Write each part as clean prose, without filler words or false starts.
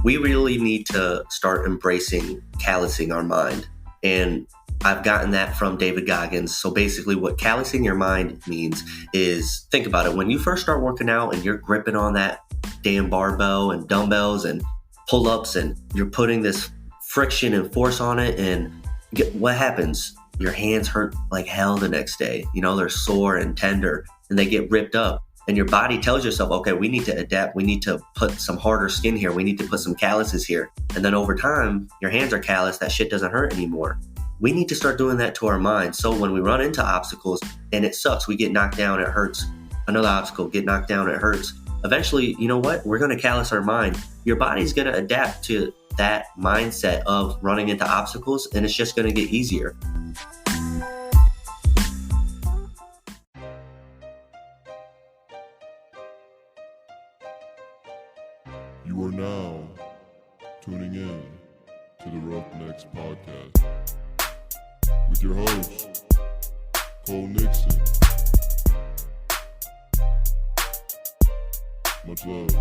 We really need to start embracing callousing our mind. And I've gotten that from David Goggins. So basically what callousing your mind means is, think about it. When you first start working out and you're gripping on that damn barbell and dumbbells and pull-ups and you're putting this friction and force on it, and what happens? Your hands hurt like hell the next day. They're sore and tender and they get ripped up. And your body tells yourself, okay, we need to adapt. We need to put some harder skin here. We need to put some calluses here. And then over time, your hands are callous. That shit doesn't hurt anymore. We need to start doing that to our mind. So when we run into obstacles and it sucks, we get knocked down, it hurts. Another obstacle, get knocked down, it hurts. Eventually, you know what? We're going to callous our mind. Your body's going to adapt to that mindset of running into obstacles, and it's just going to get easier. You are now tuning in to the Roughnecks Podcast with your host, Cole Nixon. Much love.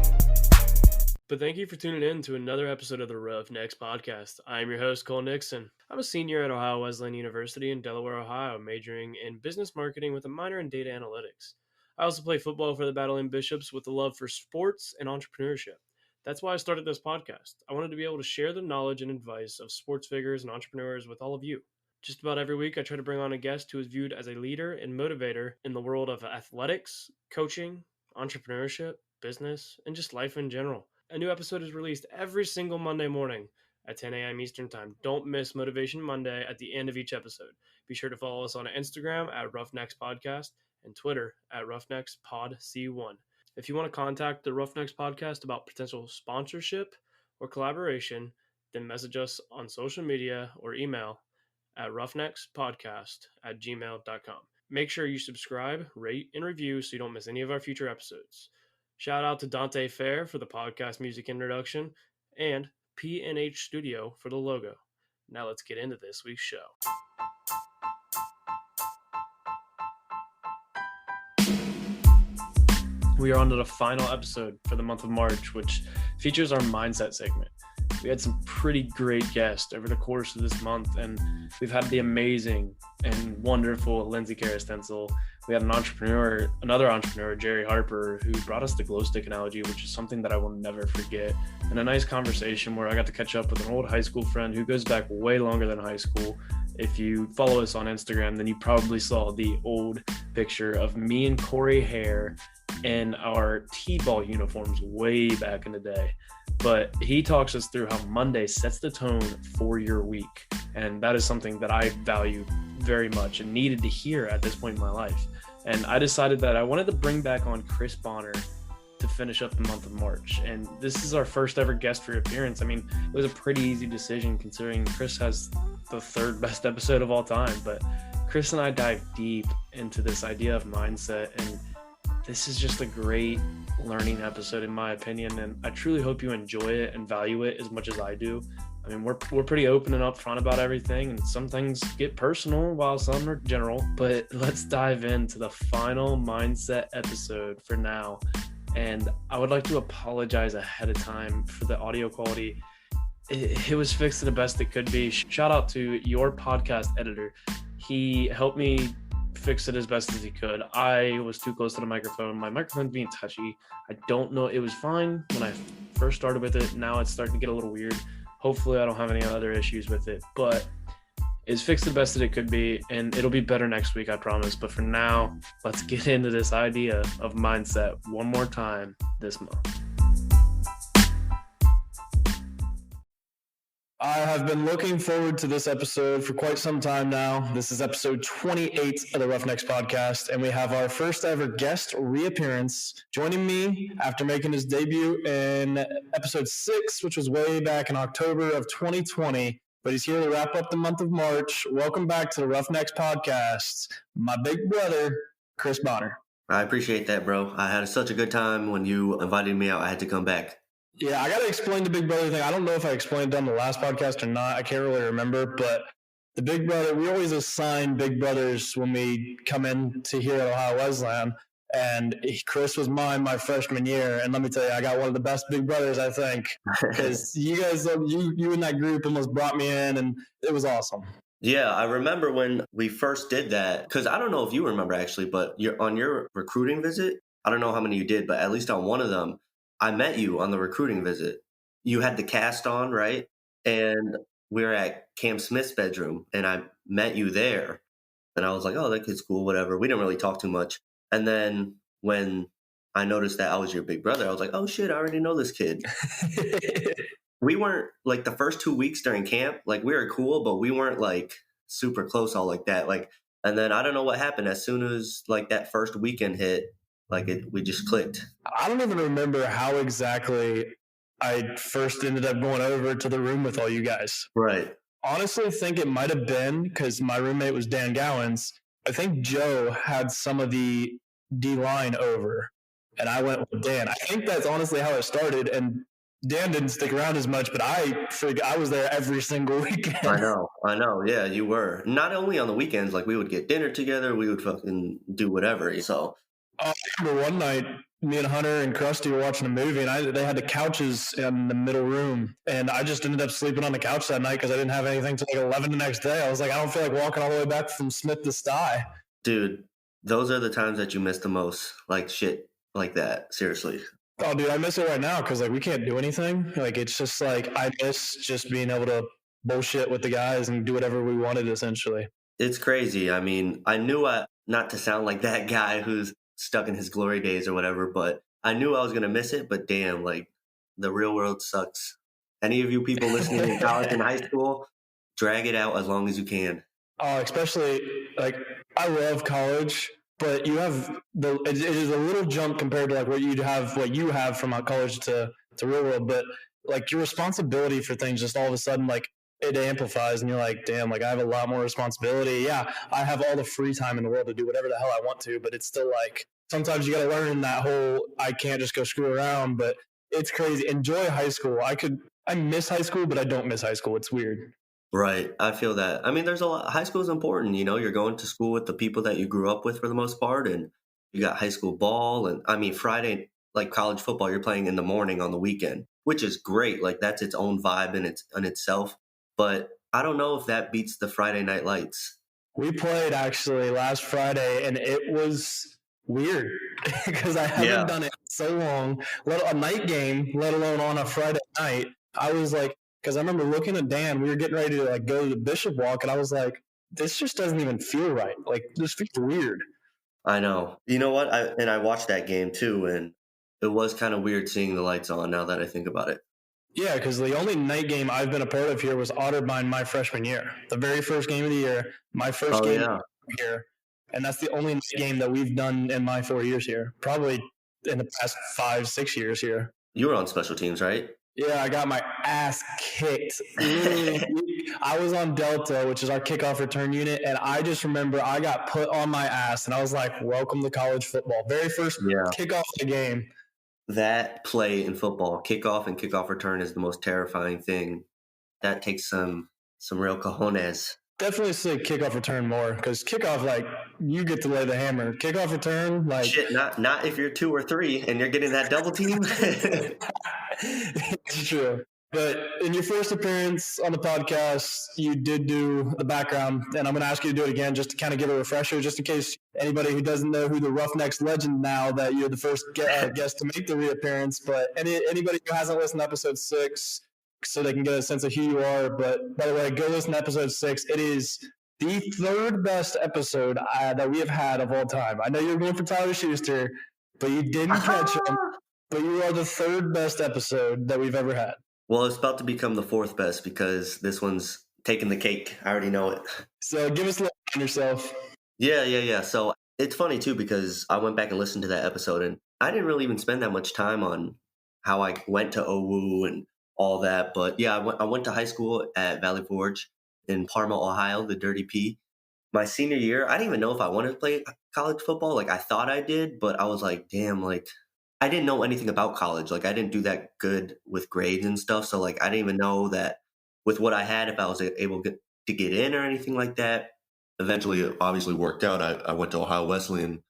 But thank you for tuning in to another episode of the Roughnecks Podcast. I am your host, Cole Nixon. I'm a senior at Ohio Wesleyan University in Delaware, Ohio, majoring in business marketing with a minor in data analytics. I also play football for the Battling Bishops with a love for sports and entrepreneurship. That's why I started this podcast. I wanted to be able to share the knowledge and advice of sports figures and entrepreneurs with all of you. Just about every week, I try to bring on a guest who is viewed as a leader and motivator in the world of athletics, coaching, entrepreneurship, business, and just life in general. A new episode is released every single Monday morning at 10 a.m. Eastern Time. Don't miss Motivation Monday at the end of each episode. Be sure to follow us on Instagram at Roughnecks Podcast and Twitter at Roughnecks Pod C1. If you want to contact the Roughnecks Podcast about potential sponsorship or collaboration, then message us on social media or email at roughneckspodcast@gmail.com. Make sure you subscribe, rate, and review so you don't miss any of our future episodes. Shout out to Dante Fair for the podcast music introduction and P&H Studio for the logo. Now let's get into this week's show. We are on to the final episode for the month of March, which features our mindset segment. We had some pretty great guests over the course of this month, and we've had the amazing and wonderful Lindsay Carastensel. We had another entrepreneur, Jerry Harper, who brought us the glow stick analogy, which is something that I will never forget. And a nice conversation where I got to catch up with an old high school friend who goes back way longer than high school. If you follow us on Instagram, then you probably saw the old picture of me and Corey Hare in our T-ball uniforms way back in the day. But he talks us through how Monday sets the tone for your week. And that is something that I value very much and needed to hear at this point in my life. And I decided that I wanted to bring back on Chris Bonner to finish up the month of March. And this is our first ever guest for appearance. I mean, it was a pretty easy decision considering Chris has the third best episode of all time. But Chris and I dive deep into this idea of mindset, and this is just a great learning episode in my opinion, and I truly hope you enjoy it and value it as much as I do. I mean, we're pretty open and upfront about everything, and some things get personal while some are general, but let's dive into the final mindset episode for now. And I would like to apologize ahead of time for the audio quality. It was fixed to the best it could be. Shout out to your podcast editor. He helped me fix it as best as he could. I was too close to the microphone. My microphone's being touchy. I don't know. It was fine when I first started with it. Now it's starting to get a little weird. Hopefully I don't have any other issues with it, but it's fixed the best that it could be, and it'll be better next week, I promise. But for now, let's get into this idea of mindset one more time this month. I have been looking forward to this episode for quite some time now. This is episode 28 of the Roughnecks Podcast, and we have our first ever guest reappearance. Joining me after making his debut in episode 6, which was way back in October of 2020, but he's here to wrap up the month of March. Welcome back to the Roughnecks Podcast, my big brother, Chris Bonner. I appreciate that, bro. I had such a good time when you invited me out. I had to come back. Yeah, I got to explain the Big Brother thing. I don't know if I explained it on the last podcast or not. I can't really remember, but the Big Brother, we always assign Big Brothers when we come in to here at Ohio Wesleyan. And Chris was mine my freshman year. And let me tell you, I got one of the best big brothers, I think, because you guys, you in that group almost brought me in, and it was awesome. Yeah, I remember when we first did that, because I don't know if you remember actually, but on your recruiting visit, I don't know how many you did, but at least on one of them, I met you on the recruiting visit. You had the cast on, right? And we were at Cam Smith's bedroom, and I met you there. And I was like, oh, that kid's cool, whatever. We didn't really talk too much. And then when I noticed that I was your big brother, I was like, oh, shit, I already know this kid. We weren't, like, the first 2 weeks during camp, like, we were cool, but we weren't, like, super close all like that. Like, and then I don't know what happened. As soon as, like, that first weekend hit, like, we just clicked. I don't even remember how exactly I first ended up going over to the room with all you guys. Right. Honestly, think it might have been because my roommate was Dan Gowans. I think Joe had some of the D-line over, and I went with Dan. I think that's honestly how it started, and Dan didn't stick around as much, but I was there every single weekend. I know. Yeah, you were. Not only on the weekends, like we would get dinner together, we would fucking do whatever. So I remember one night, me and Hunter and Krusty were watching a movie, and they had the couches in the middle room, and I just ended up sleeping on the couch that night because I didn't have anything till like 11 the next day. I was like, I don't feel like walking all the way back from Smith to Stye. Dude, those are the times that you miss the most, like shit like that. Seriously. Oh, dude, I miss it right now because like we can't do anything. Like it's just like I miss just being able to bullshit with the guys and do whatever we wanted. Essentially, it's crazy. I mean, I knew not to sound like that guy who's stuck in his glory days or whatever, but I knew I was gonna miss it. But damn, like the real world sucks. Any of you people listening in college and high school, drag it out as long as you can. Oh, especially like I love college. But you have it is a little jump compared to like what you have from college to real world. But like your responsibility for things just all of a sudden like it amplifies, and you're like, damn, like I have a lot more responsibility. Yeah, I have all the free time in the world to do whatever the hell I want to, but it's still like sometimes you got to learn that whole I can't just go screw around. But it's crazy. Enjoy high school. I miss high school, but I don't miss high school. It's weird. Right. I feel that. I mean, there's a lot. High school is important. You know, you're going to school with the people that you grew up with for the most part. And you got high school ball. And I mean, Friday, like college football, you're playing in the morning on the weekend, which is great. Like that's its own vibe in itself. But I don't know if that beats the Friday night lights. We played actually last Friday, and it was weird because I haven't done it in so long. A night game, let alone on a Friday night. I was like, because I remember looking at Dan, we were getting ready to like go to the Bishop Walk, and I was like, this just doesn't even feel right. Like this feels weird. I know. You know what? I watched that game too, and it was kind of weird seeing the lights on now that I think about it. Yeah, because the only night game I've been a part of here was Otterbein my freshman year. The very first game of the year, my first game here. And that's the only night game that we've done in my 4 years here. Probably in the past 5-6 years here. You were on special teams, right? Yeah, I got my ass kicked. I was on Delta, which is our kickoff return unit, and I just remember I got put on my ass, and I was like, welcome to college football. Very first kickoff of the game. That play in football, kickoff and kickoff return, is the most terrifying thing. That takes some real cojones. Definitely say kickoff return more, because kickoff, like, you get to lay the hammer. Kickoff return, like... Shit, not if you're 2 or 3 and you're getting that double team. It's true. But in your first appearance on the podcast, you did do the background, and I'm going to ask you to do it again just to kind of give a refresher, just in case anybody who doesn't know who the Roughnecks legend now, that you're the first guest to make the reappearance. But anybody who hasn't listened to episode 6, so they can get a sense of who you are. But by the way, go listen to episode 6. It is the 3rd best episode that we have had of all time. I know you're going for Tyler Schuster, but you didn't catch him. But you are the 3rd best episode that we've ever had. Well, it's about to become the 4th best because this one's taking the cake. I already know it. So give us a little on yourself. Yeah. So it's funny, too, because I went back and listened to that episode, and I didn't really even spend that much time on how I went to OWU and all that. But, yeah, I went to high school at Valley Forge in Parma, Ohio, the Dirty P. My senior year, I didn't even know if I wanted to play college football. Like, I thought I did, but I was like, damn, like, I didn't know anything about college. Like, I didn't do that good with grades and stuff. So, like, I didn't even know that with what I had, if I was able to get in or anything like that. Eventually, it obviously worked out. I went to Ohio Wesleyan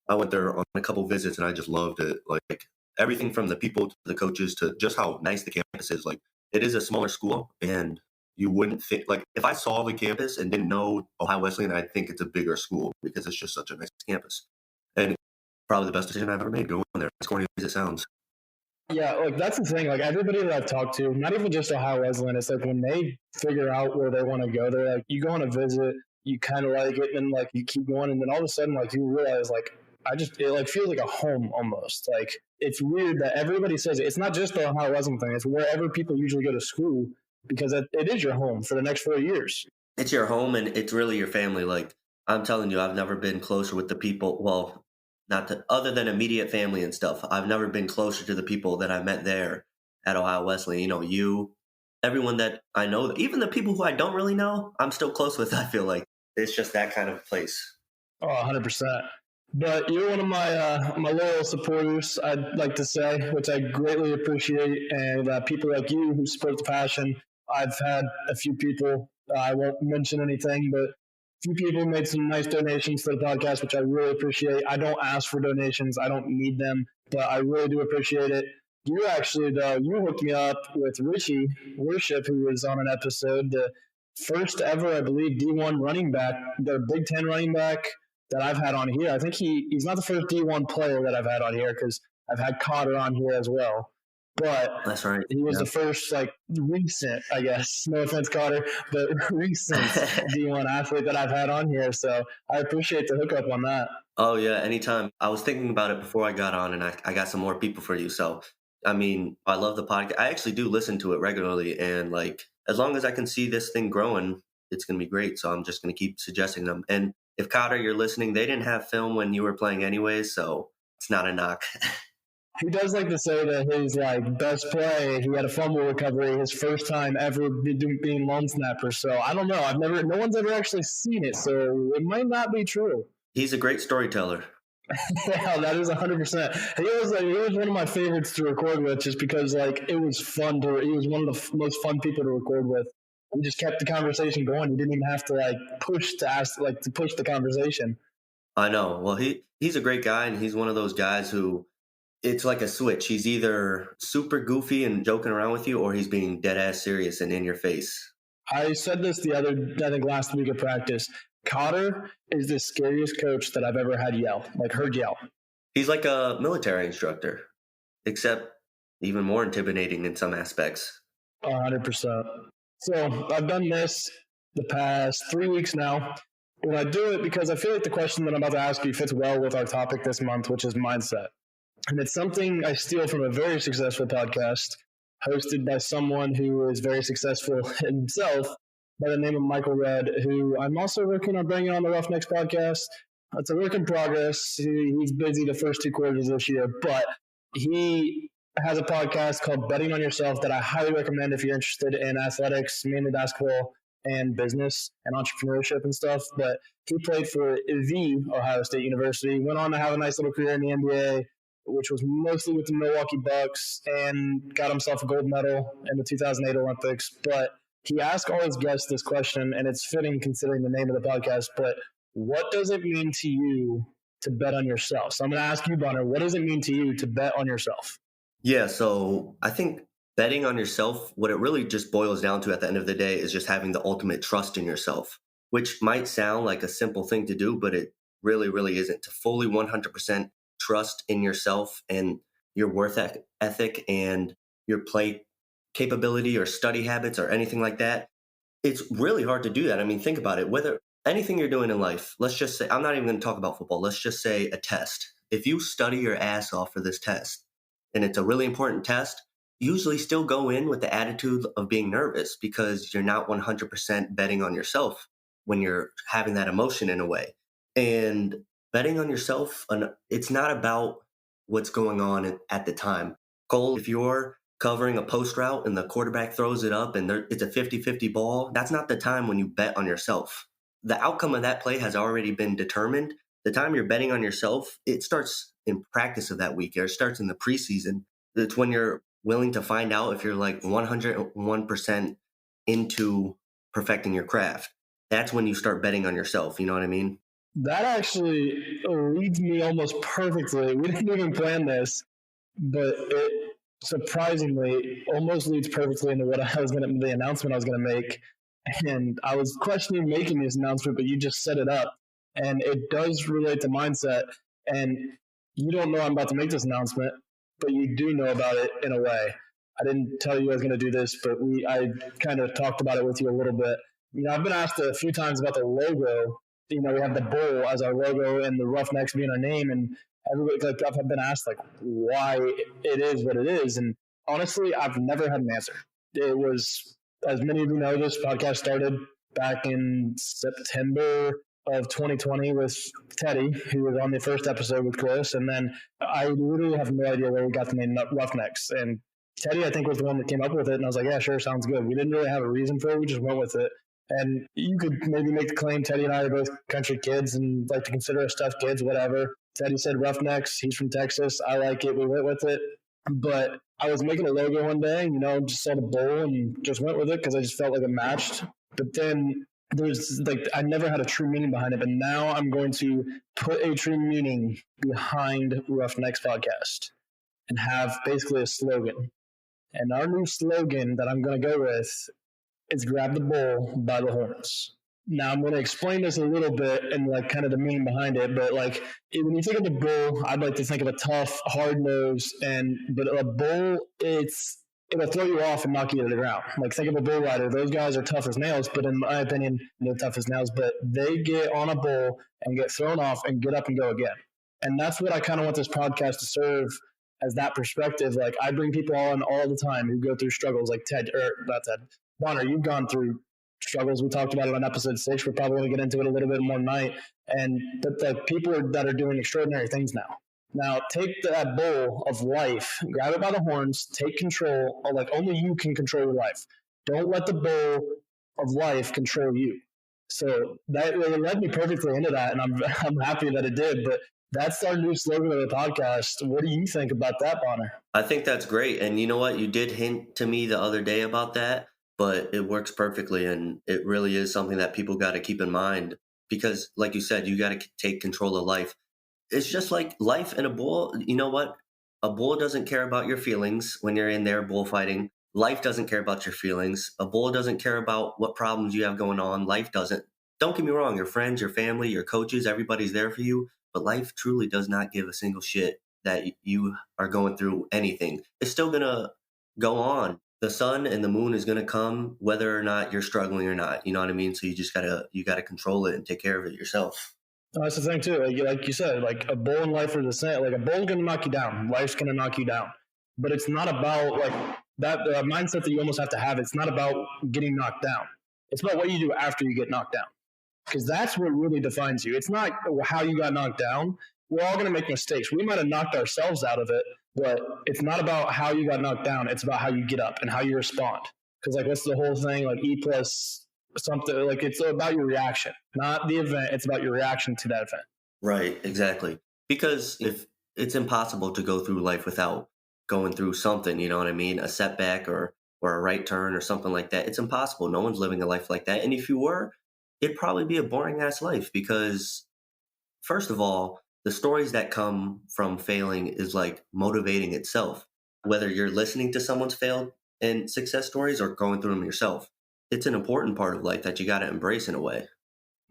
I went there on a couple visits and I just loved it. Like everything from the people to the coaches to just how nice the campus is. Like it is a smaller school and you wouldn't think, like if I saw the campus and didn't know Ohio Wesleyan, I'd think it's a bigger school because it's just such a nice campus. And probably the best decision I've ever made going there, as corny as it sounds. Yeah, like that's the thing. Like everybody that I've talked to, not even just Ohio Wesleyan, it's like when they figure out where they want to go, they're like, you go on a visit, you kind of like it, and like you keep going, and then all of a sudden, like you realize, like it like feels like a home almost. Like it's weird that everybody says it. It's not just the Ohio Wesleyan thing; it's wherever people usually go to school because it is your home for the next 4 years. It's your home and it's really your family. Like I'm telling you, I've never been closer with the people. Well, not to, other than immediate family and stuff. I've never been closer to the people that I met there at Ohio Wesleyan. You know, everyone that I know, even the people who I don't really know, I'm still close with. I feel like it's just that kind of place. Oh, 100%. But you're one of my loyal supporters, I'd like to say, which I greatly appreciate. And people like you who support the passion. I've had a few people, I won't mention anything, but few people made some nice donations to the podcast, which I really appreciate. I don't ask for donations. I don't need them, but I really do appreciate it. You actually, though, you hooked me up with Richie Worship, who was on an episode, the first ever, I believe, D1 running back, the Big Ten running back that I've had on here. I think he's not the first D1 player that I've had on here because I've had Cotter on here as well. But that's right. He was the first, like, recent, I guess, no offense, Cotter, but recent D1 athlete that I've had on here. So I appreciate the hookup on that. Oh, yeah, anytime. I was thinking about it before I got on, and I got some more people for you. So, I mean, I love the podcast. I actually do listen to it regularly. And, like, as long as I can see this thing growing, it's going to be great. So I'm just going to keep suggesting them. And if, Cotter, you're listening, they didn't have film when you were playing anyways, so it's not a knock. He does like to say that his best play, he had a fumble recovery, his first time ever being long snapper. So I don't know. No one's ever actually seen it, so it might not be true. He's a great storyteller. Yeah, that is 100%. He was one of my favorites to record with, just because it was fun he was one of the most fun people to record with. He just kept the conversation going. He didn't even have to push the conversation. I know. Well, he's a great guy, and he's one of those guys who. It's like a switch. He's either super goofy and joking around with you, or he's being dead ass serious and in your face. I said this I think last week at practice. Cotter is the scariest coach that I've ever heard yell. He's like a military instructor, except even more intimidating in some aspects. 100%. So I've done this the past 3 weeks now. And I do it because I feel like the question that I'm about to ask you fits well with our topic this month, which is mindset. And it's something I steal from a very successful podcast hosted by someone who is very successful himself by the name of Michael Redd, who I'm also working on bringing on the Roughnecks Podcast. It's a work in progress. He's busy the first 2 quarters this year, but he has a podcast called Betting on Yourself that I highly recommend if you're interested in athletics, mainly basketball and business and entrepreneurship and stuff. But he played for the Ohio State University, went on to have a nice little career in the NBA, which was mostly with the Milwaukee Bucks, and got himself a gold medal in the 2008 Olympics. But he asked all his guests this question, and it's fitting considering the name of the podcast, but what does it mean to you to bet on yourself? So I'm going to ask you, Bonner, what does it mean to you to bet on yourself? Yeah, so I think betting on yourself, what it really just boils down to at the end of the day is just having the ultimate trust in yourself, which might sound like a simple thing to do, but it really, really isn't. To fully 100% trust in yourself and your worth ethic and your play capability or study habits or anything like that. It's really hard to do that. I mean, think about it. Whether anything you're doing in life, let's just say, I'm not even going to talk about football. Let's just say a test. If you study your ass off for this test and it's a really important test, usually still go in with the attitude of being nervous because you're not 100% betting on yourself when you're having that emotion in a way. And betting on yourself, it's not about what's going on at the time. Cole, if you're covering a post route and the quarterback throws it up and it's a 50-50 ball, that's not the time when you bet on yourself. The outcome of that play has already been determined. The time you're betting on yourself, it starts in practice of that week, or it starts in the preseason. It's when you're willing to find out if you're 101% into perfecting your craft. That's when you start betting on yourself. You know what I mean? That actually leads me almost perfectly. We didn't even plan this, but it surprisingly almost leads perfectly into what the announcement I was going to make. And I was questioning making this announcement, but you just set it up. And it does relate to mindset. And you don't know I'm about to make this announcement, but you do know about it in a way. I didn't tell you I was going to do this, but I kind of talked about it with you a little bit. I've been asked a few times about the logo. We have the bull as our logo and the Roughnecks being our name. And everybody, I've been asked why it is what it is. And honestly, I've never had an answer. It was, as many of you know, this podcast started back in September of 2020 with Teddy, who was on the first episode with Callus. And then I literally have no idea where we got the name Roughnecks. And Teddy, I think, was the one that came up with it. And I was like, yeah, sure, sounds good. We didn't really have a reason for it. We just went with it. And you could maybe make the claim Teddy and I are both country kids and like to consider us tough kids, whatever. Teddy said Roughnecks. He's from Texas. I like it. We went with it. But I was making a logo one day, just saw the bull and just went with it because I just felt like it matched. But then there's I never had a true meaning behind it. But now I'm going to put a true meaning behind Roughnecks Podcast and have basically a slogan. And our new slogan that I'm going to go with is grab the bull by the horns. Now I'm going to explain this a little bit and kind of the meaning behind it. But when you think of the bull, I'd like to think of a tough, hard nose. But a bull, it'll throw you off and knock you to the ground. Think of a bull rider. Those guys are tough as nails, but in my opinion, they're tough as nails. But they get on a bull and get thrown off and get up and go again. And that's what I kind of want this podcast to serve as that perspective. I bring people on all the time who go through struggles like Bonner, you've gone through struggles. We talked about it on episode 6. We're probably going to get into it a little bit more tonight. But people that are doing extraordinary things now. Now, take that bull of life, grab it by the horns, take control. Only you can control your life. Don't let the bull of life control you. So that led me perfectly into that, and I'm happy that it did. But that's our new slogan of the podcast. What do you think about that, Bonner? I think that's great. And you know what? You did hint to me the other day about that, but it works perfectly. And it really is something that people got to keep in mind because, like you said, you got to take control of life. It's just like life and a bull. You know what? A bull doesn't care about your feelings when you're in there bullfighting. Life doesn't care about your feelings. A bull doesn't care about what problems you have going on. Life doesn't. Don't get me wrong. Your friends, your family, your coaches, everybody's there for you. But life truly does not give a single shit that you are going through anything. It's still going to go on. The sun and the moon is going to come whether or not you're struggling or not. You know what I mean? So you just got to control it and take care of it yourself. That's the thing too. Like you said, a bull and life are the same. A bull's going to knock you down. Life's going to knock you down. But it's not about that mindset that you almost have to have. It's not about getting knocked down. It's about what you do after you get knocked down. Because that's what really defines you. It's not how you got knocked down. We're all going to make mistakes. We might have knocked ourselves out of it, but it's not about how you got knocked down. It's about how you get up and how you respond. Because what's the whole thing? E plus something. It's about your reaction, not the event. It's about your reaction to that event. Right, exactly. Because if it's impossible to go through life without going through something, you know what I mean? A setback or a right turn or something like that. It's impossible. No one's living a life like that. And if you were, it'd probably be a boring ass life because, first of all, the stories that come from failing is motivating itself. Whether you're listening to someone's failed and success stories or going through them yourself, it's an important part of life that you got to embrace in a way.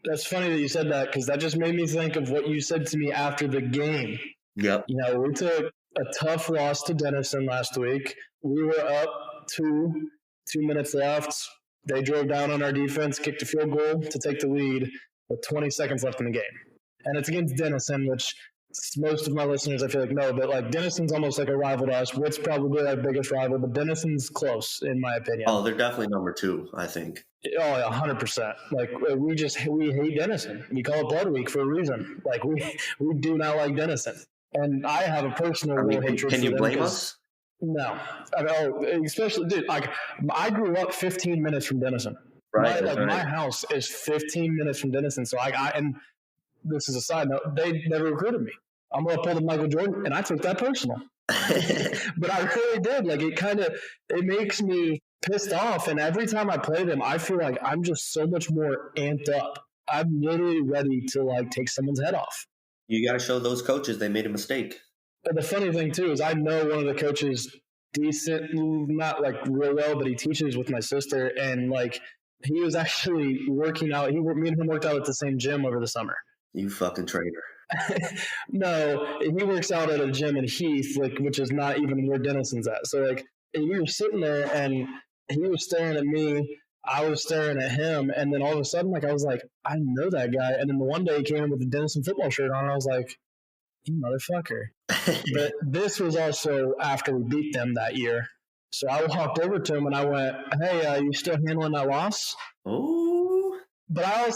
That's funny that you said that because that just made me think of what you said to me after the game. Yep. We took a tough loss to Denison last week. We were up 2 minutes left. They drove down on our defense, kicked a field goal to take the lead with 20 seconds left in the game. And it's against Denison, which most of my listeners, I feel know. But Denison's almost like a rival to us. Witt's probably our biggest rival, but Denison's close, in my opinion. Oh, they're definitely number 2, I think. Oh, 100%. We hate Denison. We call it Blood Week for a reason. We do not like Denison. And I have a personal hatred for them. Can you blame us? No, especially, dude. I grew up 15 minutes from Denison. Right. My house is 15 minutes from Denison. So and this is a side note. They never recruited me. I'm gonna pull the Michael Jordan, and I took that personal. But I really did. It makes me pissed off. And every time I play them, I feel like I'm just so much more amped up I'm literally ready to like take someone's head off. You got to show those coaches they made a mistake. But the funny thing too is I know one of the coaches decent, not like real well, but he teaches with my sister, and like he was actually working out. Me and him worked out at the same gym over the summer. You fucking traitor. No, he works out at a gym in Heath, like, which is not even where Denison's at. So like, and we were sitting there, and he was staring at me. I was staring at him, and then all of a sudden, like, I was like, I know that guy. And then the one day he came in with the Denison football shirt on, and I was like, you motherfucker. But this was also after we beat them that year. So I walked over to him and I went, hey, you still handling that loss? Oh. But I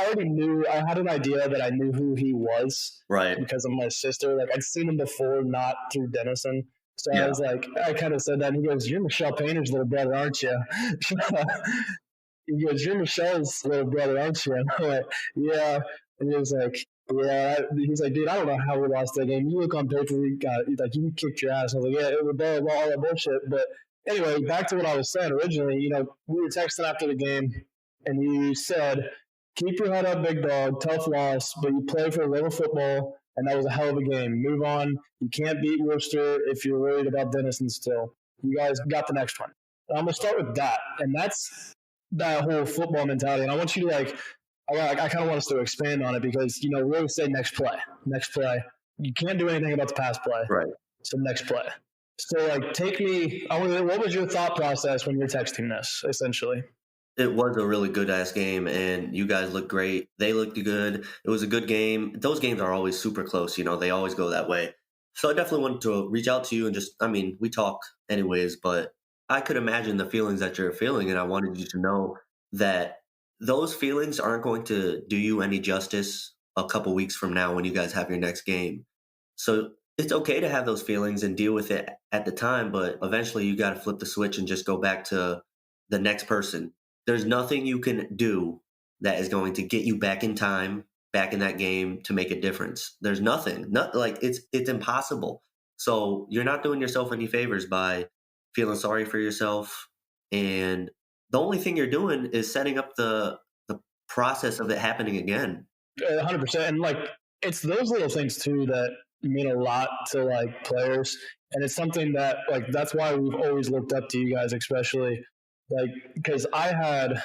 already knew, I had an idea that I knew who he was. Right. Because of my sister. Like, I'd seen him before, not through Denison. So Yeah. I was like, I kind of said that. And he goes, you're Michelle Payner's little brother, aren't you? He goes, you're Michelle's little brother, aren't you? And I went, yeah. And he was like, yeah. He's like, dude, I don't know how we lost that game. You look on paper, you kicked your ass. I was like, yeah, it was bad, all that bullshit. But anyway, back to what I was saying originally. You know, we were texting after the game, and you said, keep your head up, big dog. Tough loss, but you play for a little football, and that was a hell of a game. Move on. You can't beat Worcester if you're worried about Denison still. You guys got the next one. And I'm going to start with that, and that's that whole football mentality. And I want you to, like, I kind of want us to expand on it because, you know, we always say next play. You can't do anything about the pass play. Right. So next play. So, like, what was your thought process when you're texting this, essentially? It was a really good-ass game, and you guys looked great. They looked good. It was a good game. Those games are always super close. You know, they always go that way. So I definitely wanted to reach out to you and just, I mean, we talk anyways, but I could imagine the feelings that you're feeling, and I wanted you to know that those feelings aren't going to do you any justice a couple weeks from now when you guys have your next game. So it's okay to have those feelings and deal with it at the time, but eventually you got to flip the switch and just go back to the next person. There's nothing you can do that is going to get you back in time, back in that game to make a difference. There's nothing. It's impossible. So you're not doing yourself any favors by feeling sorry for yourself. And the only thing you're doing is setting up the process of it happening again. 100%. And like, it's those little things too that mean a lot to like players. And it's something that like, that's why we've always looked up to you guys, especially like, because I had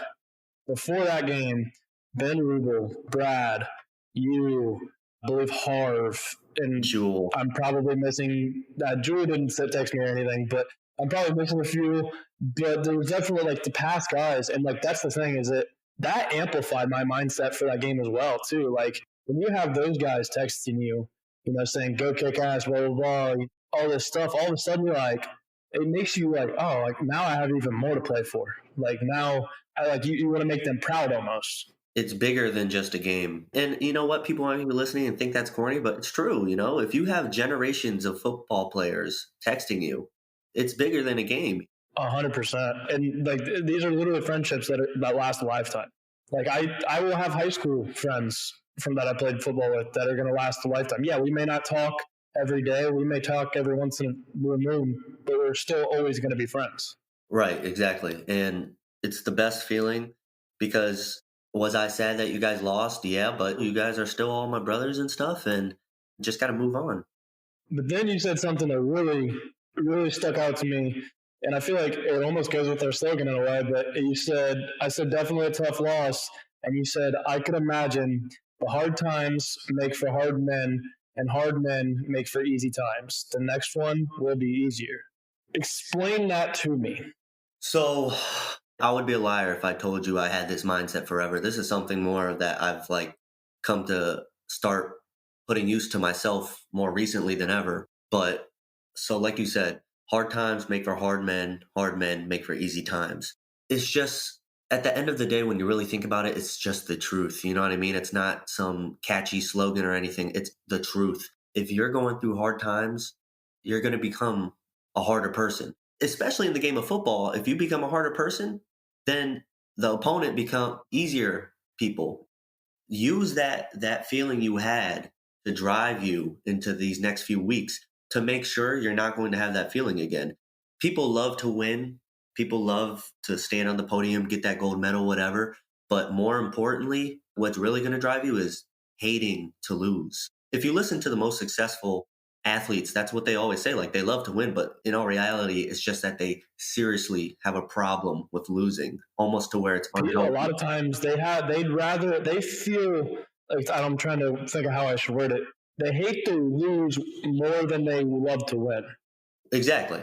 before that game, Ben Rubel, Brad, you, I believe Harv, and Jewel. I'm probably missing Jewel didn't text me or anything, but I'm probably missing a few. But there was definitely like the past guys, and like that's the thing is that amplified my mindset for that game as well too. Like when you have those guys texting you, you know, saying go kick ass, blah blah blah, all this stuff, all of a sudden you're like, it makes you like, oh, like now I have even more to play for. Like now, I like you want to make them proud almost. It's bigger than just a game. And you know what? People might be listening and think that's corny, but it's true. You know, if you have generations of football players texting you, it's bigger than a game. 100%. And like these are literally friendships that last a lifetime. Like I will have high school friends from that I played football with that are going to last a lifetime. Yeah, we may not talk every day. We may talk every once in a blue moon, but we're still always going to be friends. Right, exactly. And it's the best feeling because was I sad that you guys lost? Yeah, but you guys are still all my brothers and stuff, and just got to move on. But then you said something that really, really stuck out to me, and I feel like it almost goes with our slogan in a way, but I said definitely a tough loss, and you said, I could imagine the hard times make for hard men, and hard men make for easy times. The next one will be easier. Explain that to me. So I would be a liar if I told you I had this mindset forever. This is something more that I've like come to start putting use to myself more recently than ever. But so like you said, hard times make for hard men make for easy times. It's just at the end of the day, when you really think about it, it's just the truth. You know what I mean? It's not some catchy slogan or anything. It's the truth. If you're going through hard times, you're going to become a harder person, especially in the game of football. If you become a harder person, then the opponent become easier people. Use that feeling you had to drive you into these next few weeks to make sure you're not going to have that feeling again. People love to win. People love to stand on the podium, get that gold medal, whatever. But more importantly, What's really going to drive you is hating to lose. If you listen to the most successful athletes, that's what they always say. Like, they love to win, but in all reality, it's just that they seriously have a problem with losing, almost to where it's a lot of times they feel like, I'm trying to think of how I should word it. They hate to lose more than they love to win. Exactly.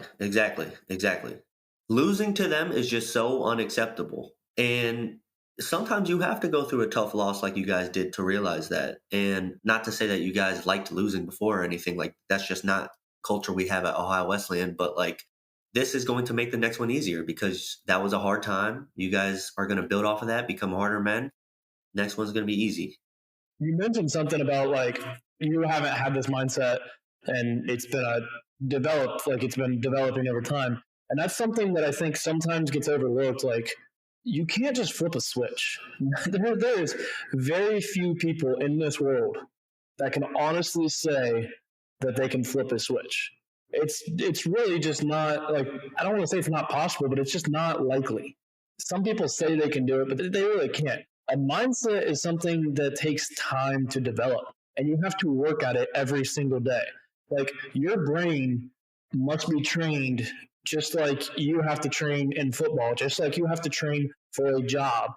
Losing to them is just so unacceptable. And sometimes you have to go through a tough loss like you guys did to realize that. And not to say that you guys liked losing before or anything. Like, that's just not culture we have at Ohio Wesleyan. But like, this is going to make the next one easier because that was a hard time. You guys are going to build off of that, become harder men. Next one's going to be easy. You mentioned something about like, you haven't had this mindset and it's been it's been developing over time. And that's something that I think sometimes gets overlooked. Like, you can't just flip a switch. There's very few people in this world that can honestly say that they can flip a switch. It's really just not, like, I don't want to say it's not possible, but it's just not likely. Some people say they can do it, but they really can't. A mindset is something that takes time to develop, and you have to work at it every single day. Like, your brain must be trained just like you have to train in football, just like you have to train for a job,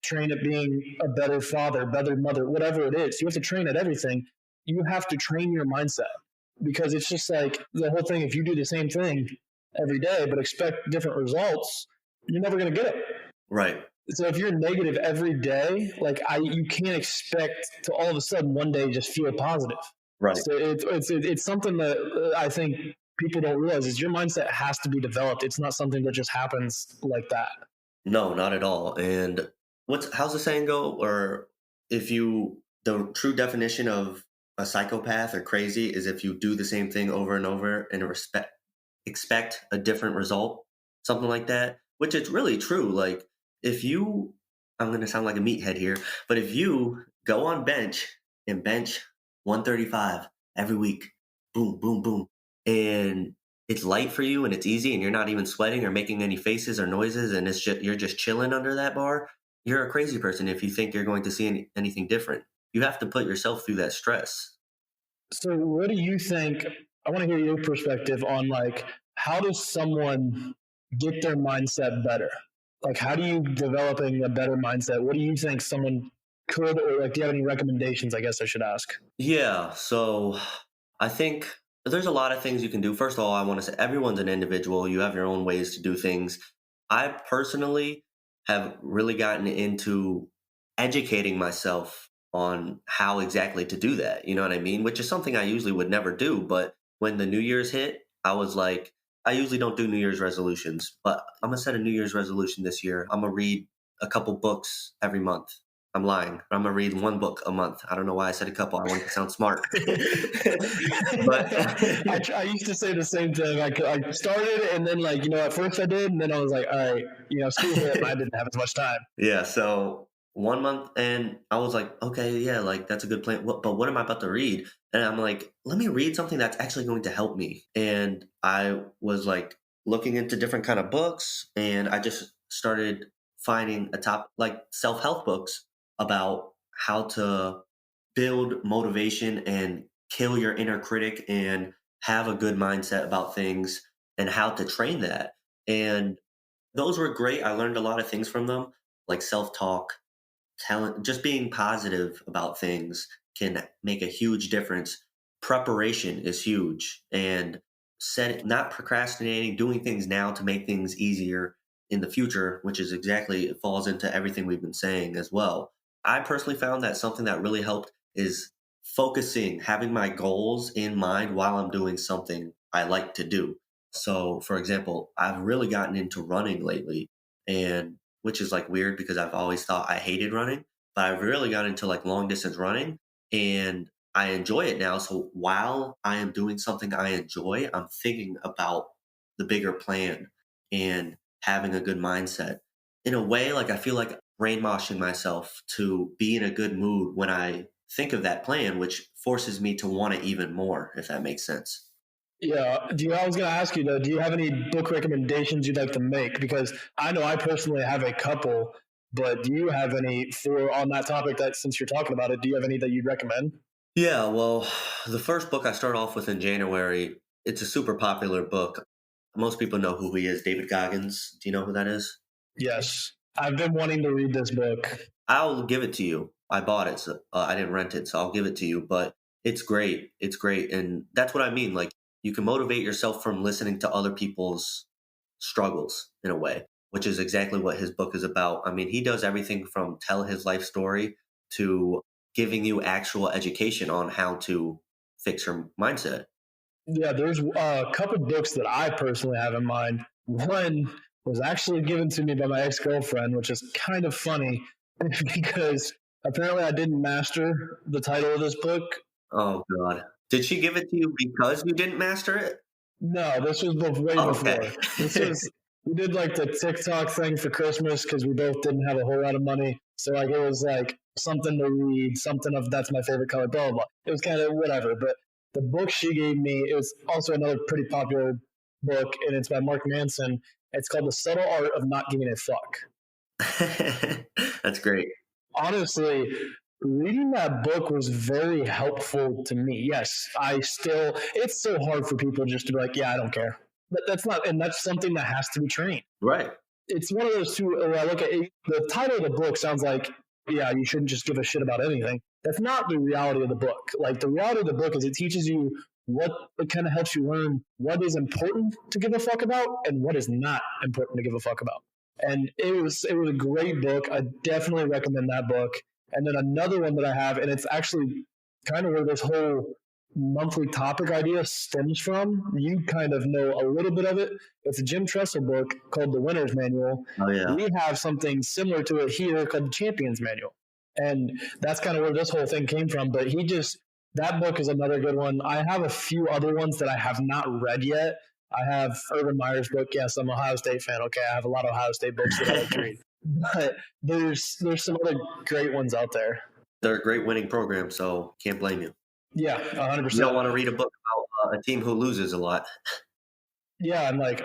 train at being a better father, better mother, whatever it is. You have to train at everything. You have to train your mindset, because it's just like the whole thing. If you do the same thing every day but expect different results, you're never going to get it. Right. So if you're negative every day, you can't expect to all of a sudden one day just feel positive. Right. So it's something that I think people don't realize is your mindset has to be developed. It's not something that just happens like that. No, not at all. And how's the saying go? Or the true definition of a psychopath or crazy is if you do the same thing over and over and expect a different result, something like that, which is really true. Like, I'm going to sound like a meathead here, but if you go on bench and bench 135 every week, boom, boom, boom, and it's light for you and it's easy and you're not even sweating or making any faces or noises and you're just chilling under that bar, you're a crazy person if you think you're going to see anything different. You have to put yourself through that stress. So what do you think? I want to hear your perspective on, like, how does someone get their mindset better? Like, how do you developing a better mindset? What do you think someone could, or like, do you have any recommendations, I guess I should ask? Yeah. So I think there's a lot of things you can do. First of all, I want to say everyone's an individual. You have your own ways to do things. I personally have really gotten into educating myself on how exactly to do that. You know what I mean? Which is something I usually would never do. But when the New Year's hit, I was like, I usually don't do New Year's resolutions, but I'm going to set a New Year's resolution this year. I'm going to read a couple books every month. I'm lying. I'm going to read one book a month. I don't know why I said a couple. I want to sound smart. But I used to say the same thing. I started, and then, like, at first I did, and then I was like, all right, school hit, I didn't have as much time. Yeah, so 1 month, and I was like, okay, yeah, like, that's a good plan. But what am I about to read? And I'm like, let me read something that's actually going to help me. And I was like looking into different kind of books, and I just started finding self-help books about how to build motivation and kill your inner critic and have a good mindset about things and how to train that. And those were great. I learned a lot of things from them, like self-talk, talent, just being positive about things can make a huge difference. Preparation is huge, and not procrastinating, doing things now to make things easier in the future, which is it falls into everything we've been saying as well. I personally found that something that really helped is focusing, having my goals in mind while I'm doing something I like to do. So, for example, I've really gotten into running lately, and which is like weird because I've always thought I hated running, but I've really got into like long distance running and I enjoy it now. So while I am doing something I enjoy, I'm thinking about the bigger plan and having a good mindset. In a way, like, I feel like brainwashing myself to be in a good mood when I think of that plan, which forces me to want it even more, if that makes sense. Yeah. I was going to ask you, though, do you have any book recommendations you'd like to make? Because I know I personally have a couple, But do you have any on that topic, that since you're talking about it, do you have any that you'd recommend? Yeah, well, the first book I started off with in January, it's a super popular book. Most people know who he is, David Goggins. Do you know who that is? Yes. I've been wanting to read this book. I'll give it to you. I bought it, so I didn't rent it, so I'll give it to you. But it's great. It's great. And that's what I mean. Like, you can motivate yourself from listening to other people's struggles in a way, which is exactly what his book is about. I mean, he does everything from tell his life story to giving you actual education on how to fix your mindset. Yeah, there's a couple books that I personally have in mind. One was actually given to me by my ex-girlfriend, which is kind of funny because apparently I didn't master the title of this book. Oh, God. Did she give it to you because you didn't master it? No, this was way before. We did like the TikTok thing for Christmas because we both didn't have a whole lot of money. So like it was like something to read, something of that's my favorite color, blah, blah, blah. It was kind of whatever. But the book she gave me, it was also another pretty popular book, and it's by Mark Manson. It's called The Subtle Art of Not Giving a Fuck. That's great. Honestly, reading that book was very helpful to me. Yes, it's so hard for people just to be like, yeah, I don't care. But that's something that has to be trained. Right. It's one of those two, where I look at it, the title of the book sounds like, yeah, you shouldn't just give a shit about anything. That's not the reality of the book. Like, the reality of the book is it teaches you it kind of helps you learn what is important to give a fuck about and what is not important to give a fuck about. And it was a great book. I definitely recommend that book. And then another one that I have, and it's actually kind of where this whole monthly topic idea stems from. You kind of know a little bit of it. It's a Jim Tressel book called The Winner's Manual. Oh, yeah. We have something similar to it here called The Champion's Manual. And that's kind of where this whole thing came from. But that book is another good one. I have a few other ones that I have not read yet. I have Urban Meyer's book. Yes, I'm an Ohio State fan. Okay, I have a lot of Ohio State books that I like to read. But there's some other great ones out there. They're a great winning program, so can't blame you. Yeah, 100%. You don't want to read a book about a team who loses a lot. Yeah, and like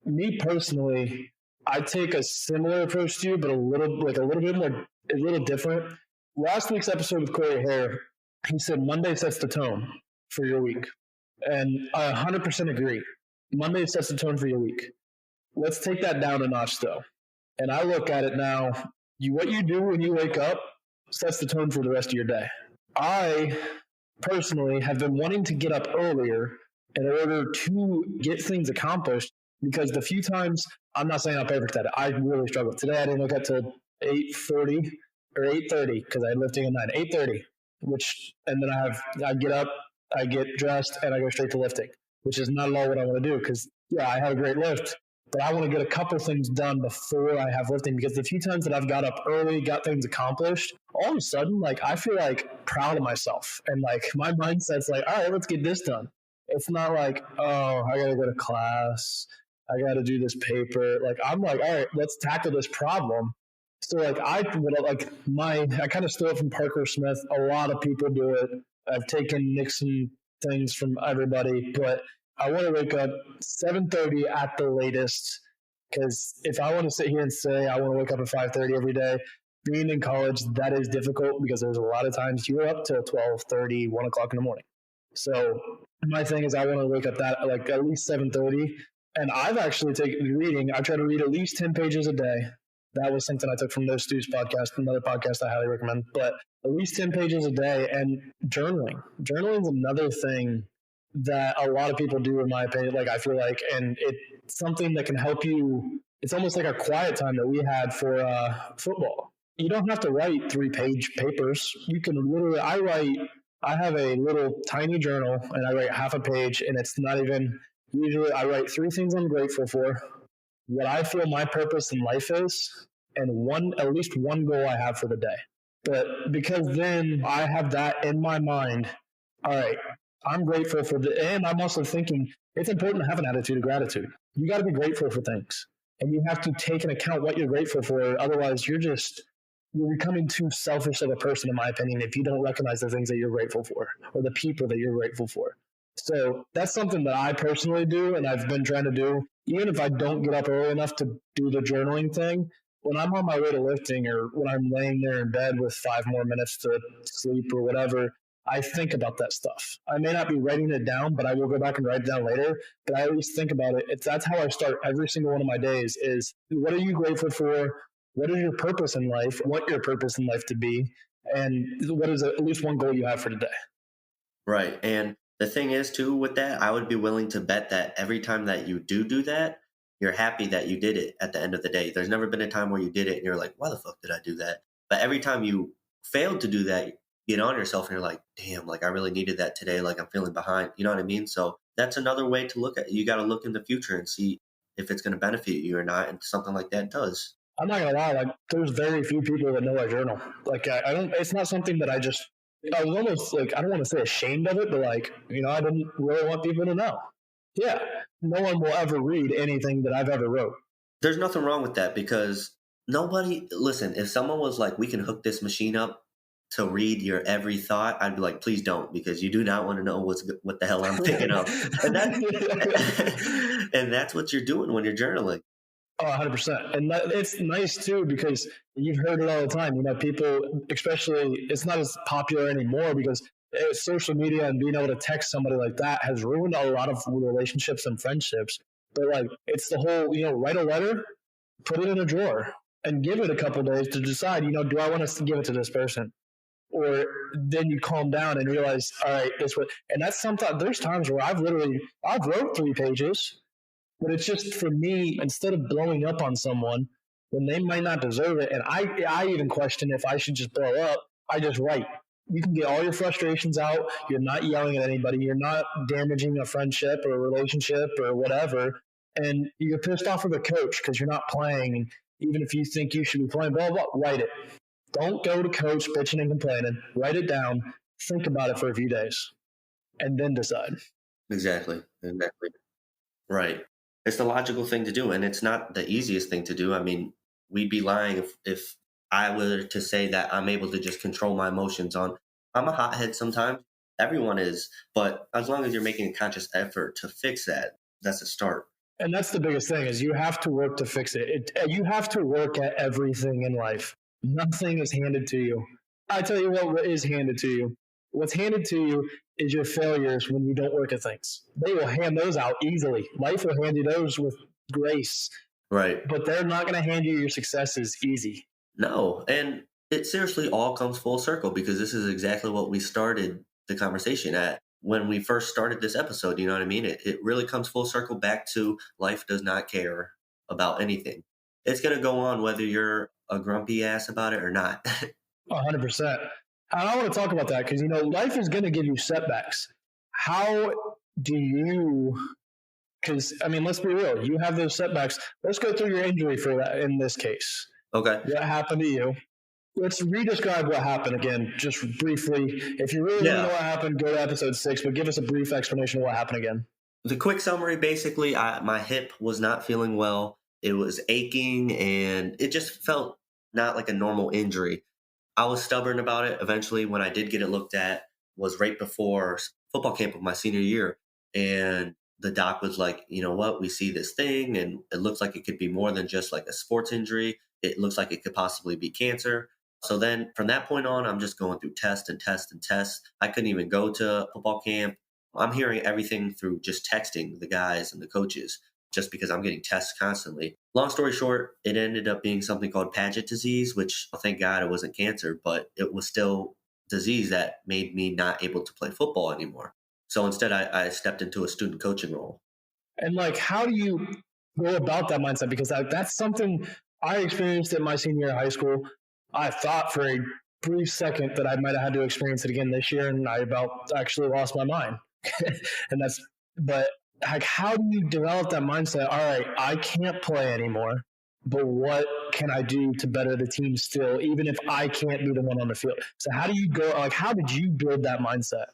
me personally, I take a similar approach to you, but a little bit more, a little different. Last week's episode with Corey Hare, he said Monday sets the tone for your week. And I 100% agree. Monday sets the tone for your week. Let's take that down a notch, though. And I look at it now, what you do when you wake up sets the tone for the rest of your day. I personally have been wanting to get up earlier in order to get things accomplished, because the few times, I'm not saying I'm perfect at it, I really struggle. Today I didn't wake up till 8:40 or 8:30 because I had lifting at 9, 8:30, and then I get up, I get dressed, and I go straight to lifting, which is not at all what I want to do because, yeah, I had a great lift, but I want to get a couple things done before I have lifting, because the few times that I've got up early, got things accomplished, all of a sudden, like, I feel like proud of myself, and like my mindset's like, all right, let's get this done. It's not like, oh, I got to go to class, I got to do this paper. Like, I'm like, all right, let's tackle this problem. So like I kind of stole it from Parker Smith. A lot of people do it. I've taken Nixon things from everybody, but I want to wake up 7:30 at the latest, because if I want to sit here and say I want to wake up at 5:30 every day, being in college, that is difficult because there's a lot of times you're up till 12:30, 1 o'clock in the morning. So my thing is I want to wake up that like at least 7:30. And I've actually taken reading. I try to read at least 10 pages a day. That was something I took from No Stews podcast, another podcast I highly recommend. But at least 10 pages a day, and journaling. Journaling is another thing that a lot of people do, in my opinion, like I feel like, and it's something that can help you. It's almost like a quiet time that we had for football. You don't have to write 3-page papers. You can literally, I have a little tiny journal, and I write half a page, and it's not even, usually I write 3 things I'm grateful for, what I feel my purpose in life is, and at least one goal I have for the day. But because then I have that in my mind, all right, I'm grateful for and I'm also thinking it's important to have an attitude of gratitude. You got to be grateful for things, and you have to take into account what you're grateful for. Otherwise, you're becoming too selfish of a person, in my opinion, if you don't recognize the things that you're grateful for or the people that you're grateful for. So that's something that I personally do, and I've been trying to do. Even if I don't get up early enough to do the journaling thing, when I'm on my way to lifting or when I'm laying there in bed with 5 more minutes to sleep or whatever, I think about that stuff. I may not be writing it down, but I will go back and write it down later. But I always think about it. That's how I start every single one of my days is what are you grateful for? What is your purpose in life? What your purpose in life to be? And what is at least one goal you have for today? Right. And the thing is, too, with that, I would be willing to bet that every time that you do that, you're happy that you did it at the end of the day. There's never been a time where you did it and you're like, why the fuck did I do that? But every time you failed to do that, you get on yourself and you're like, damn, like I really needed that today. Like I'm feeling behind. You know what I mean? So that's another way to look at it. You got to look in the future and see if it's going to benefit you or not. And something like that does. I'm not gonna lie, like there's very few people that know I journal. Like I don't. It's not something that I was almost like I don't want to say ashamed of it, but like I didn't really want people to know. Yeah, no one will ever read anything that I've ever wrote. There's nothing wrong with that because listen, if someone was like, we can hook this machine up to read your every thought, I'd be like, please don't, because you do not want to know what the hell I'm thinking of. And and that's what you're doing when you're journaling. Oh, 100%. And it's nice too, because you've heard it all the time. People, especially, it's not as popular anymore because social media and being able to text somebody like that has ruined a lot of relationships and friendships. But like, it's the whole, write a letter, put it in a drawer and give it a couple days to decide, do I want us to give it to this person? Or then you calm down and realize, all right, and that's sometimes there's times where I've wrote 3 pages. But it's just for me, instead of blowing up on someone when they might not deserve it, and I even question if I should just blow up, I just write. You can get all your frustrations out. You're not yelling at anybody. You're not damaging a friendship or a relationship or whatever. And you're pissed off with a coach because you're not playing. And even if you think you should be playing, blah, blah, blah, write it. Don't go to coach bitching and complaining. Write it down. Think about it for a few days and then decide. Exactly. Right. It's the logical thing to do, and it's not the easiest thing to do. I mean, we'd be lying if I were to say that I'm able to just control my emotions. I'm a hothead sometimes. Everyone is. But as long as you're making a conscious effort to fix that, that's a start. And that's the biggest thing is you have to work to fix it. You have to work at everything in life. Nothing is handed to you. I tell you what is handed to you. What's handed to you is your failures when you don't work at things. They will hand those out easily. Life will hand you those with grace. Right. But they're not going to hand you your successes easy. No. And it seriously all comes full circle because this is exactly what we started the conversation at when we first started this episode. You know what I mean? It really comes full circle back to life does not care about anything. It's going to go on whether you're a grumpy ass about it or not. 100%. And I want to talk about that because, life is going to give you setbacks. How do you, because, let's be real. You have those setbacks. Let's go through your injury for that in this case. Okay. What happened to you? Let's re-describe what happened again, just briefly. If you really want to know what happened, go to episode 6, but give us a brief explanation of what happened again. The quick summary, basically, my hip was not feeling well. It was aching, and it just felt not like a normal injury. I was stubborn about it. Eventually, when I did get it looked at, was right before football camp of my senior year. And the doc was like, you know what, we see this thing, and it looks like it could be more than just like a sports injury. It looks like it could possibly be cancer. So then from that point on, I'm just going through tests and tests and tests. I couldn't even go to football camp. I'm hearing everything through just texting the guys and the coaches, just because I'm getting tests constantly. Long story short, it ended up being something called Paget disease, which thank God it wasn't cancer, but it was still disease that made me not able to play football anymore. So instead, I stepped into a student coaching role. And how do you go about that mindset? Because that's something I experienced in my senior year of high school. I thought for a brief second that I might have had to experience it again this year, and I about actually lost my mind. But how do you develop that mindset? All right, I can't play anymore, but what can I do to better the team still, even if I can't be the one on the field? So how do you go, how did you build that mindset?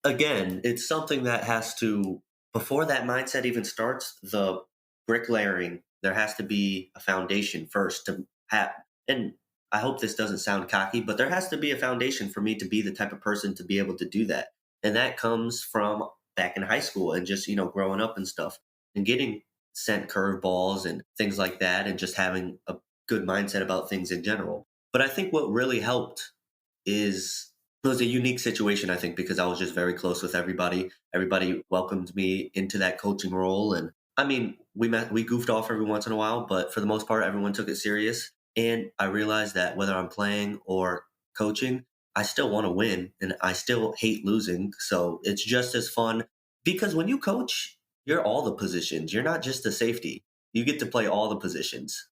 Again, it's something that has to, before that mindset even starts, the bricklayering, there has to be a foundation first to have, and I hope this doesn't sound cocky, but there has to be a foundation for me to be the type of person to be able to do that. And that comes from back in high school and just, growing up and stuff and getting sent curveballs and things like that and just having a good mindset about things in general. But I think what really helped is it was a unique situation, I think, because I was just very close with everybody. Everybody welcomed me into that coaching role. And I mean, we goofed off every once in a while, but for the most part, everyone took it serious. And I realized that whether I'm playing or coaching, I still want to win and I still hate losing. So it's just as fun because when you coach, you're all the positions. You're not just a safety. You get to play all the positions.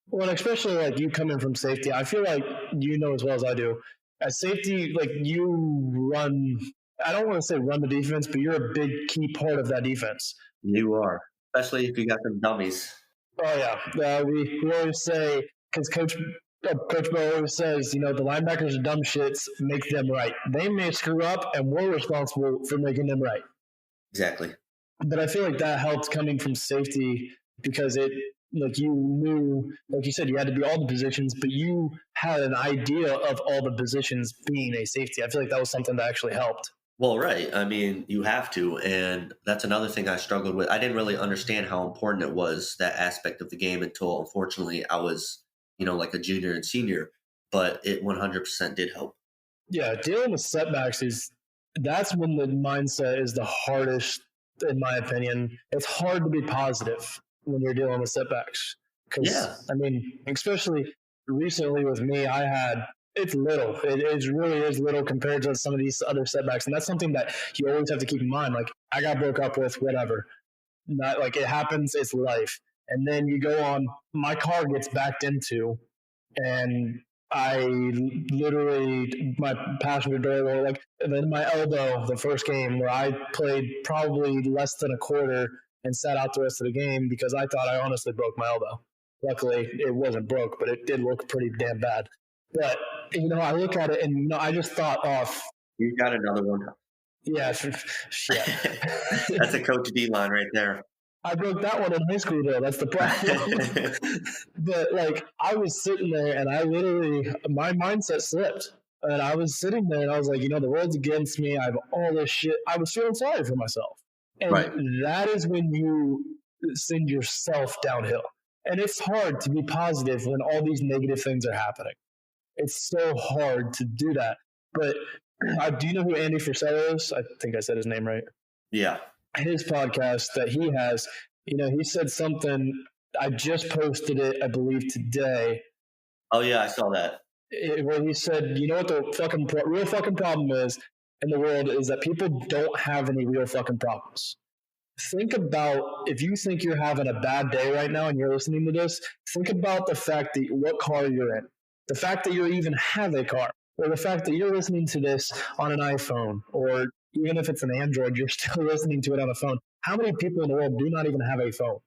Well, and especially like you coming from safety, I feel like you know as well as I do. As safety, like you run, I don't want to say run the defense, but you're a big key part of that defense. You are, especially if you got some dummies. Oh, yeah. We always say, because Coach Bo always says, the linebackers are dumb shits, make them right. They may screw up, and we're responsible for making them right. Exactly. But I feel like that helped coming from safety because you knew, like you said, you had to be all the positions, but you had an idea of all the positions being a safety. I feel like that was something that actually helped. Well, right. I mean, you have to. And that's another thing I struggled with. I didn't really understand how important it was, that aspect of the game, until unfortunately I was, like a junior and senior. But it 100% did help. Yeah, dealing with setbacks that's when the mindset is the hardest, in my opinion. It's hard to be positive when you're dealing with setbacks. Because, I mean, especially recently with me, it's little. It really is little compared to some of these other setbacks. And that's something that you always have to keep in mind. Like, I got broke up with, whatever. Not like it happens, it's life. And then you go on, my car gets backed into, and I literally, my passenger door, and then my elbow, the first game where I played probably less than a quarter and sat out the rest of the game because I thought I honestly broke my elbow. Luckily, it wasn't broke, but it did look pretty damn bad. But, I look at it and, I just thought, you got another one. Yeah. Shit. That's a Coach D line right there. I broke that one in high school, though. That's the problem. But, I was sitting there, and I literally, my mindset slipped. And I was sitting there, and I was like, the world's against me. I have all this shit. I was feeling sorry for myself. And that is when you send yourself downhill. And it's hard to be positive when all these negative things are happening. It's so hard to do that. But do you know who Andy Frisella is? I think I said his name right. Yeah. His podcast that he has, he said something. I just posted it, I believe, today. Oh, yeah, I saw that. Where he said, what the real fucking problem is in the world is that people don't have any real fucking problems. Think about, if you think you're having a bad day right now and you're listening to this, think about the fact that what car you're in, the fact that you even have a car, or the fact that you're listening to this on an iPhone, or even if it's an Android, you're still listening to it on a phone. How many people in the world do not even have a phone?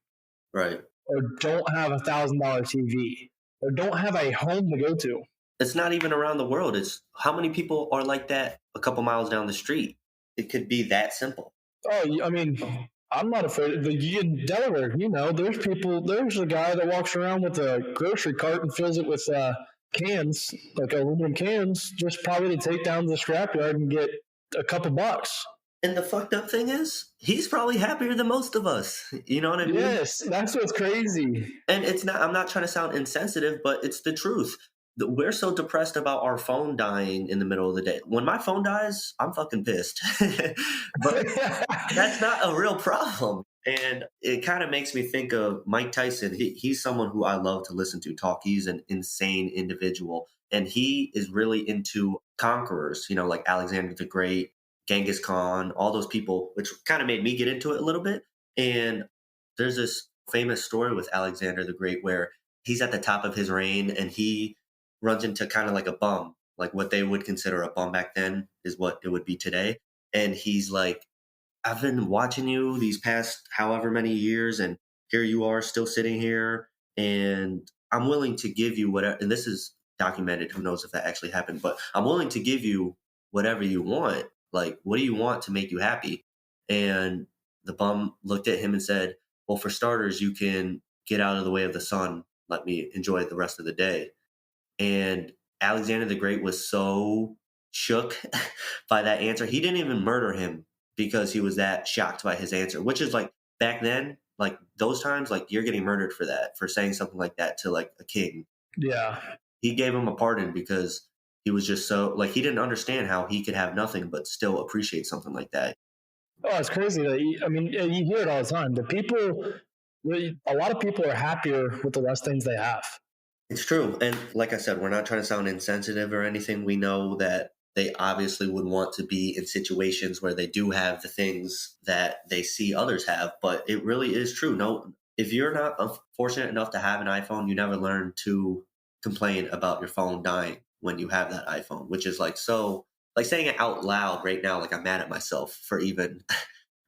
Right. Or don't have $1,000 TV? Or don't have a home to go to? It's not even around the world. It's how many people are like that a couple miles down the street. It could be that simple. Oh, I mean, I'm not afraid. In Delaware, there's a guy that walks around with a grocery cart and fills it with cans, like aluminum cans, just probably to take down to the scrapyard and get a couple bucks. And the fucked up thing is, he's probably happier than most of us. You know what I mean? Yes, that's what's crazy. And I'm not trying to sound insensitive, but it's the truth. We're so depressed about our phone dying in the middle of the day. When my phone dies, I'm fucking pissed. But that's not a real problem. And it kind of makes me think of Mike Tyson. He's someone who I love to listen to talk. He's an insane individual. And he is really into conquerors, like Alexander the Great, Genghis Khan, all those people, which kind of made me get into it a little bit. And there's this famous story with Alexander the Great where he's at the top of his reign and he runs into kind of like a bum, like what they would consider a bum back then is what it would be today. And he's like, I've been watching you these past however many years, and here you are still sitting here, and I'm willing to give you whatever, and this is documented, who knows if that actually happened, but I'm willing to give you whatever you want. Like, what do you want to make you happy? And the bum looked at him and said, well, for starters, you can get out of the way of the sun. Let me enjoy the rest of the day. And Alexander the Great was so shook by that answer. He didn't even murder him because he was that shocked by his answer, which is like back then, like those times, like you're getting murdered for that, for saying something like that to like a king. Yeah. He gave him a pardon because he was just so like he didn't understand how he could have nothing but still appreciate something like that. Oh, it's crazy that you hear it all the time. A lot of people are happier with the less things they have. It's true. And like I said, we're not trying to sound insensitive or anything. We know that they obviously would want to be in situations where they do have the things that they see others have, but it really is true. No, if you're not fortunate enough to have an iPhone, you never learn to complain about your phone dying when you have that iPhone, which is like so like saying it out loud right now, like I'm mad at myself for even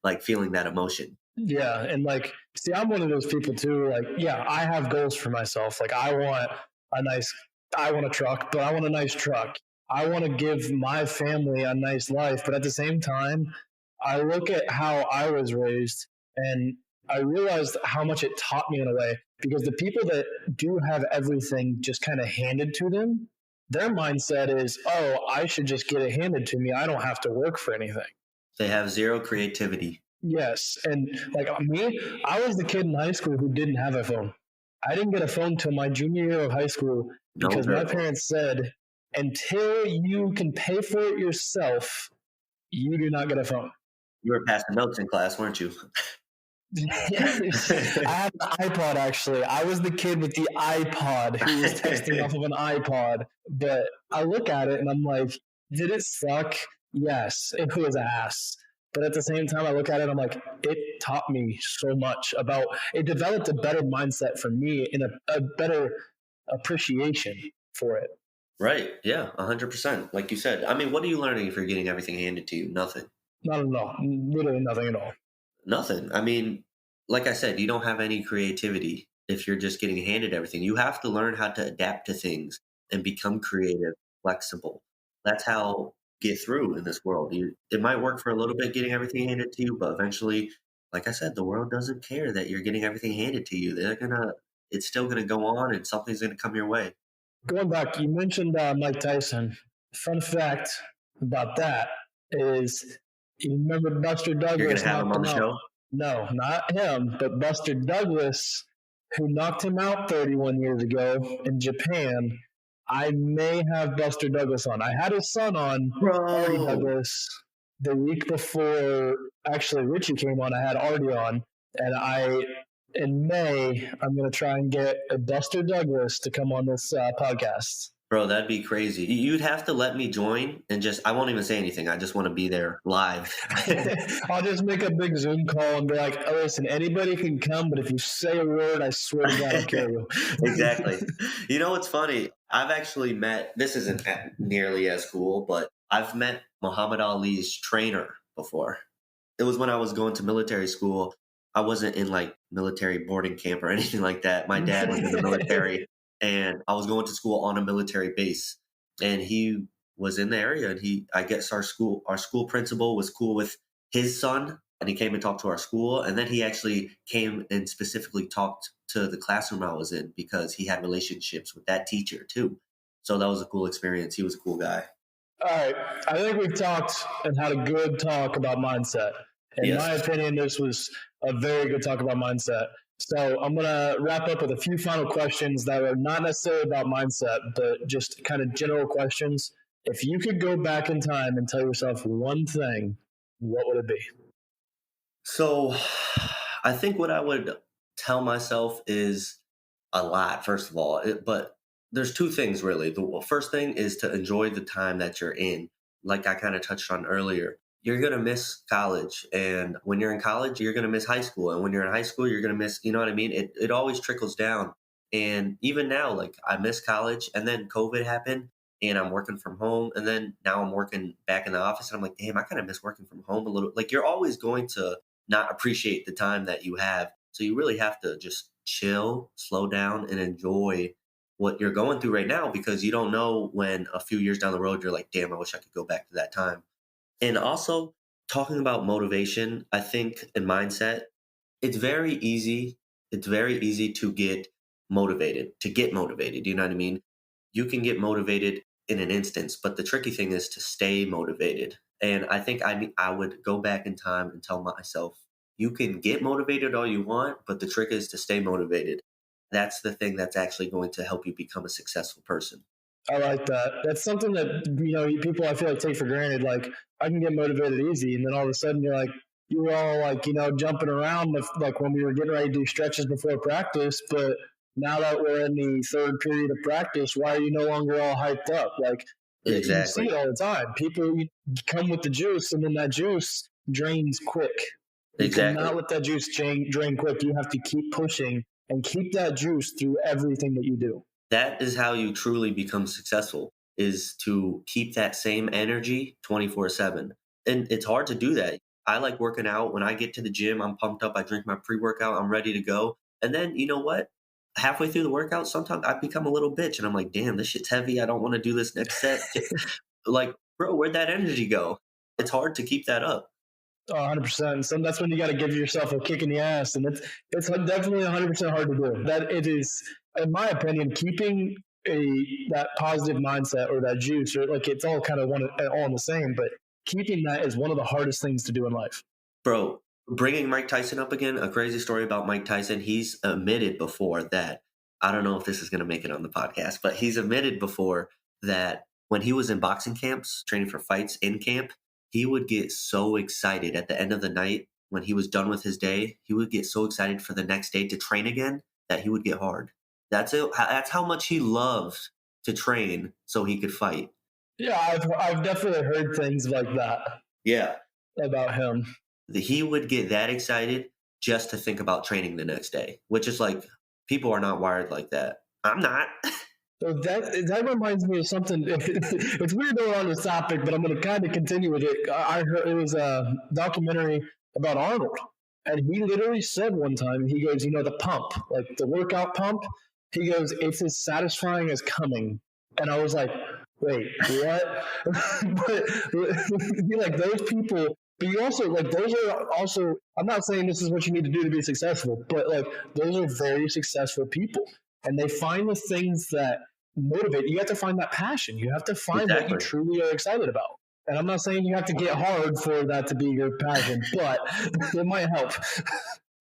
like feeling that emotion. Yeah, and see, I'm one of those people too. Like, yeah, I have goals for myself. Like, I want a truck, but I want a nice truck. I want to give my family a nice life, but at the same time, I look at how I was raised, and I realized how much it taught me in a way. Because the people that do have everything just kind of handed to them, their mindset is, "Oh, I should just get it handed to me. I don't have to work for anything." They have zero creativity. Yes, and like me, I was the kid in high school who didn't have a phone. I didn't get a phone till my junior year of high school because my parents said, until you can pay for it yourself, you do not get a phone. You were passing notes in class, weren't you? I had an iPod, actually. I was the kid with the iPod who was texting off of an iPod. But I look at it and I'm like, did it suck? Yes, it was ass. But at the same time, I look at it, I'm like, it taught me so much it developed a better mindset for me and a better appreciation for it. Right. Yeah. 100%. Like you said, I mean, what are you learning if you're getting everything handed to you? Nothing. Not at all. Literally nothing at all. Nothing. I mean, like I said, you don't have any creativity if you're just getting handed everything. You have to learn how to adapt to things and become creative, flexible. That's how get through in this world. It might work for a little bit getting everything handed to you, but eventually, like I said, the world doesn't care that you're getting everything handed to you. It's still gonna go on, and something's gonna come your way. Going back, you mentioned Mike Tyson. Fun fact about that is, you remember Buster Douglas? You're gonna have him on the show? No, not him, but Buster Douglas, who knocked him out 31 years ago in Japan. I may have Buster Douglas on. I had his son on, Artie Douglas, the week before actually Richie came on. I had Artie on, and in May, I'm going to try and get a Buster Douglas to come on this podcast. Bro, that'd be crazy. You'd have to let me join and I won't even say anything. I just want to be there live. I'll just make a big Zoom call and be like, oh, listen, anybody can come, but if you say a word, I swear to God, I'll kill you. Exactly. You know what's funny? I've actually this isn't nearly as cool, but I've met Muhammad Ali's trainer before. It was when I was going to military school. I wasn't in like military boarding camp or anything like that. My dad was in the military. And I was going to school on a military base, and he was in the area. And I guess our school principal was cool with his son, and he came and talked to our school. And then he actually came and specifically talked to the classroom I was in because he had relationships with that teacher too. So that was a cool experience. He was a cool guy. All right. I think we've talked and had a good talk about mindset. In my opinion, this was a very good talk about mindset. So I'm going to wrap up with a few final questions that are not necessarily about mindset, but just kind of general questions. If you could go back in time and tell yourself one thing, what would it be? So I think what I would tell myself is a lot, first of all, but there's two things really. The first thing is to enjoy the time that you're in. Like I kind of touched on earlier. You're going to miss college. And when you're in college, you're going to miss high school. And when you're in high school, you're going to miss, you know what I mean? It always trickles down. And even now, like I miss college, and then COVID happened and I'm working from home. And then now I'm working back in the office and I'm like, damn, I kind of miss working from home a little. Like you're always going to not appreciate the time that you have. So you really have to just chill, slow down, and enjoy what you're going through right now, because you don't know when a few years down the road, you're like, damn, I wish I could go back to that time. And also talking about motivation, I think, and mindset, it's very easy. It's very easy to get motivated. You know what I mean? You can get motivated in an instance, but the tricky thing is to stay motivated. And I think I would go back in time and tell myself, you can get motivated all you want, but the trick is to stay motivated. That's the thing that's actually going to help you become a successful person. I like that. That's something that, people I feel like take for granted. Like, I can get motivated easy, and then all of a sudden you're like, you were all like, jumping around with, like when we were getting ready to do stretches before practice, but now that we're in the third period of practice, why are you no longer all hyped up? Like, Exactly. you see it all the time. People come with the juice, and then that juice drains quick. You cannot let that juice drain quick. You have to keep pushing and keep that juice through everything that you do. That is how you truly become successful, is to keep that same energy 24/7. And it's hard to do that. I like working out. When I get to the gym, I'm pumped up. I drink my pre-workout. I'm ready to go. And then, you know what? Halfway through the workout, sometimes I become a little bitch and I'm like, damn, this shit's heavy. I don't want to do this next set. Like, bro, where'd that energy go? It's hard to keep that up. 100%. And so that's when you got to give yourself a kick in the ass. And it's definitely 100% hard to do. That it is, in my opinion, keeping that positive mindset or that juice, or like it's all kind of all the same, but keeping that is one of the hardest things to do in life. Bro, bringing Mike Tyson up again, a crazy story about Mike Tyson. He's admitted before that, I don't know if this is going to make it on the podcast, but he's admitted before that when he was in boxing camps, training for fights in camp, he would get so excited at the end of the night when he was done with his day. He would get so excited for the next day to train again that he would get hard. That's it. That's how much he loved to train so he could fight. Yeah, I've definitely heard things like that. Yeah, about him. He would get that excited just to think about training the next day, which is like, people are not wired like that. I'm not. So that reminds me of something. It's weird though on this topic, but I'm going to kind of continue with it. I heard it was a documentary about Arnold, and he literally said one time, he goes, the pump, like the workout pump, he goes, it's as satisfying as coming. And I was like, wait, what? But like those people, but you also like those are also, I'm not saying this is what you need to do to be successful, but like those are very successful people, and they find the things that motivate. You have to find that passion. You have to find what you truly are excited about. And I'm not saying you have to get hard for that to be your passion, but it might help.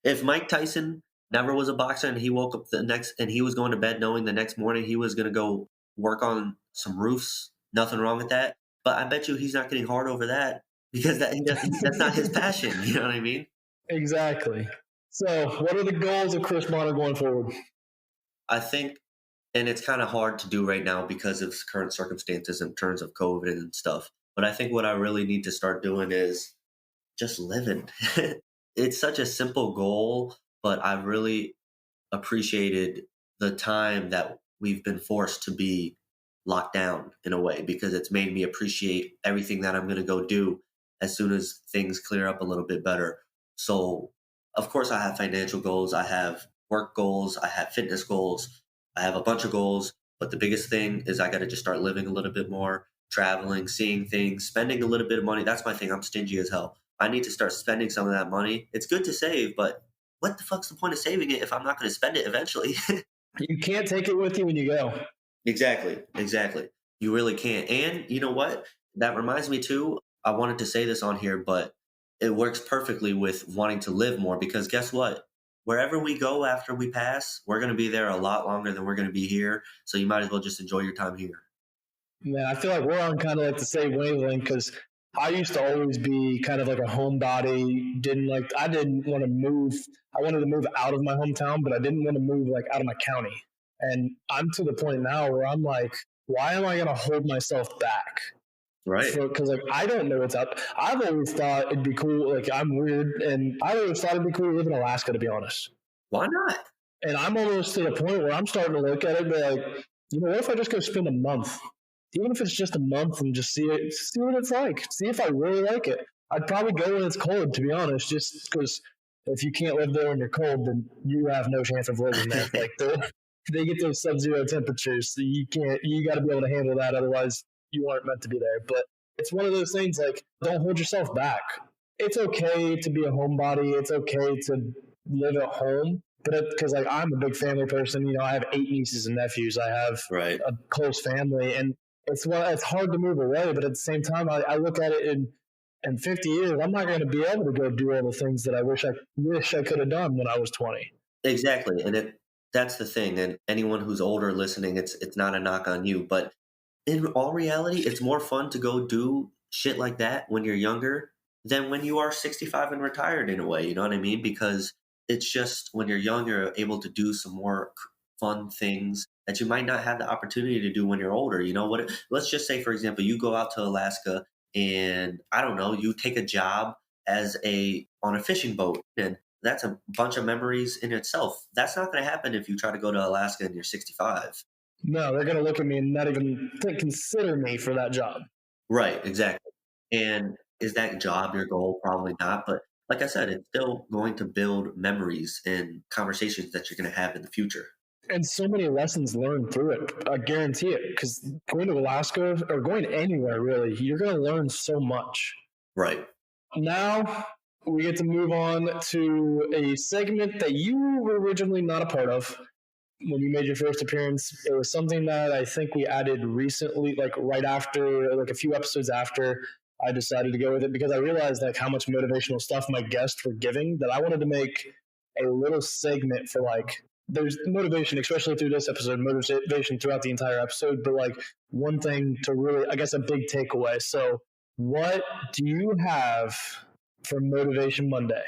If Mike Tyson never was a boxer and he woke up and he was going to bed knowing the next morning he was going to go work on some roofs, nothing wrong with that. But I bet you he's not getting hard over that because that's not his passion. You know what I mean? Exactly. So what are the goals of Chris Bonner going forward? I think, and it's kind of hard to do right now because of current circumstances in terms of COVID and stuff. But I think what I really need to start doing is just living. It's such a simple goal, but I really appreciated the time that we've been forced to be locked down in a way, because it's made me appreciate everything that I'm going to go do as soon as things clear up a little bit better. So, of course, I have financial goals. I have work goals. I have fitness goals. I have a bunch of goals. But the biggest thing is I got to just start living a little bit more, traveling, seeing things, spending a little bit of money. That's my thing. I'm stingy as hell. I need to start spending some of that money. It's good to save, but what the fuck's the point of saving it if I'm not going to spend it eventually? You can't take it with you when you go. Exactly. You really can't. And you know what? That reminds me too, I wanted to say this on here, but it works perfectly with wanting to live more, because guess what? Wherever we go after we pass, we're going to be there a lot longer than we're going to be here. So you might as well just enjoy your time here. Man, I feel like we're on kind of like the same wavelength, because I used to always be kind of like a homebody. I didn't want to move. I wanted to move out of my hometown, but I didn't want to move like out of my county. And I'm to the point now where I'm like, why am I going to hold myself back? Right. Because like I don't know what's up. I've always thought it'd be cool. Like I'm weird, and I always thought it'd be cool to live in Alaska, to be honest. Why not? And I'm almost to the point where I'm starting to look at it and be like, what if I just go spend a month? Even if it's just a month, and just see what it's like. See if I really like it. I'd probably go when it's cold, to be honest, just because if you can't live there when you're cold, then you have no chance of living there. Like they get those sub-zero temperatures, so you got to be able to handle that. Otherwise, you aren't meant to be there. But it's one of those things, like, don't hold yourself back. It's okay to be a homebody. It's okay to live at home. But because like I'm a big family person, I have 8 nieces and nephews. I have a close family, and it's hard to move away. But at the same time, I look at it in 50 years, I'm not going to be able to go do all the things that I wish I could have done when I was 20. Exactly. And that's the thing. And anyone who's older listening, it's not a knock on you, but in all reality, it's more fun to go do shit like that when you're younger than when you are 65 and retired in a way. You know what I mean? Because it's just when you're young, you're able to do some more fun things that you might not have the opportunity to do when you're older. You know what? Let's just say, for example, you go out to Alaska and I don't know, you take a job on a fishing boat, and that's a bunch of memories in itself. That's not going to happen if you try to go to Alaska and you're 65. No, they're going to look at me and not even consider me for that job. Right, exactly. And is that job your goal? Probably not. But like I said, it's still going to build memories and conversations that you're going to have in the future. And so many lessons learned through it. I guarantee it. Because going to Alaska or going anywhere, really, you're going to learn so much. Right. Now we get to move on to a segment that you were originally not a part of. When you made your first appearance, it was something that I think we added recently, like right after, like a few episodes after I decided to go with it, because I realized like how much motivational stuff my guests were giving that I wanted to make a little segment for like, there's motivation, especially through this episode, motivation throughout the entire episode, but like one thing to really, I guess, a big takeaway. So what do you have for Motivation Monday?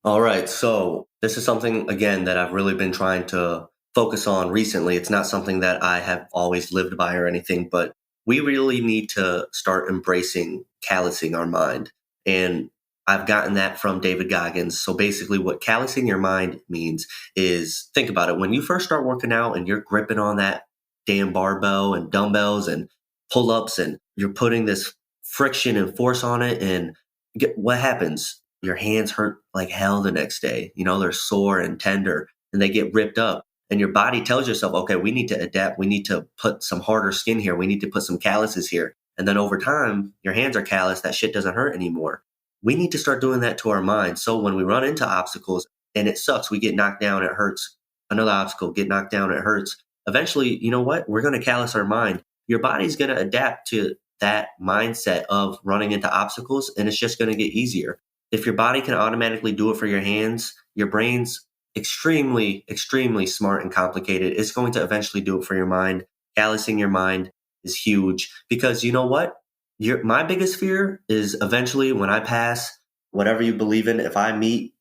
All right. So this is something, again, that I've really been trying to focus on recently. It's not something that I have always lived by or anything, but we really need to start embracing callousing our mind. And I've gotten that from David Goggins. So basically what callousing your mind means is, think about it. When you first start working out and you're gripping on that damn barbell and dumbbells and pull-ups and you're putting this friction and force on it, and what happens? Your hands hurt like hell the next day. You know, they're sore and tender and they get ripped up. And your body tells yourself, okay, we need to adapt. We need to put some harder skin here. We need to put some calluses here. And then over time, your hands are callous. That shit doesn't hurt anymore. We need to start doing that to our mind. So when we run into obstacles and it sucks, we get knocked down, it hurts. Another obstacle, get knocked down, it hurts. Eventually, you know what? We're going to callous our mind. Your body's going to adapt to that mindset of running into obstacles, and it's just going to get easier. If your body can automatically do it for your hands, your brain's extremely, extremely smart and complicated. It's going to eventually do it for your mind. Callousing your mind is huge because you know what? My biggest fear is eventually when I pass, whatever you believe in, if I meet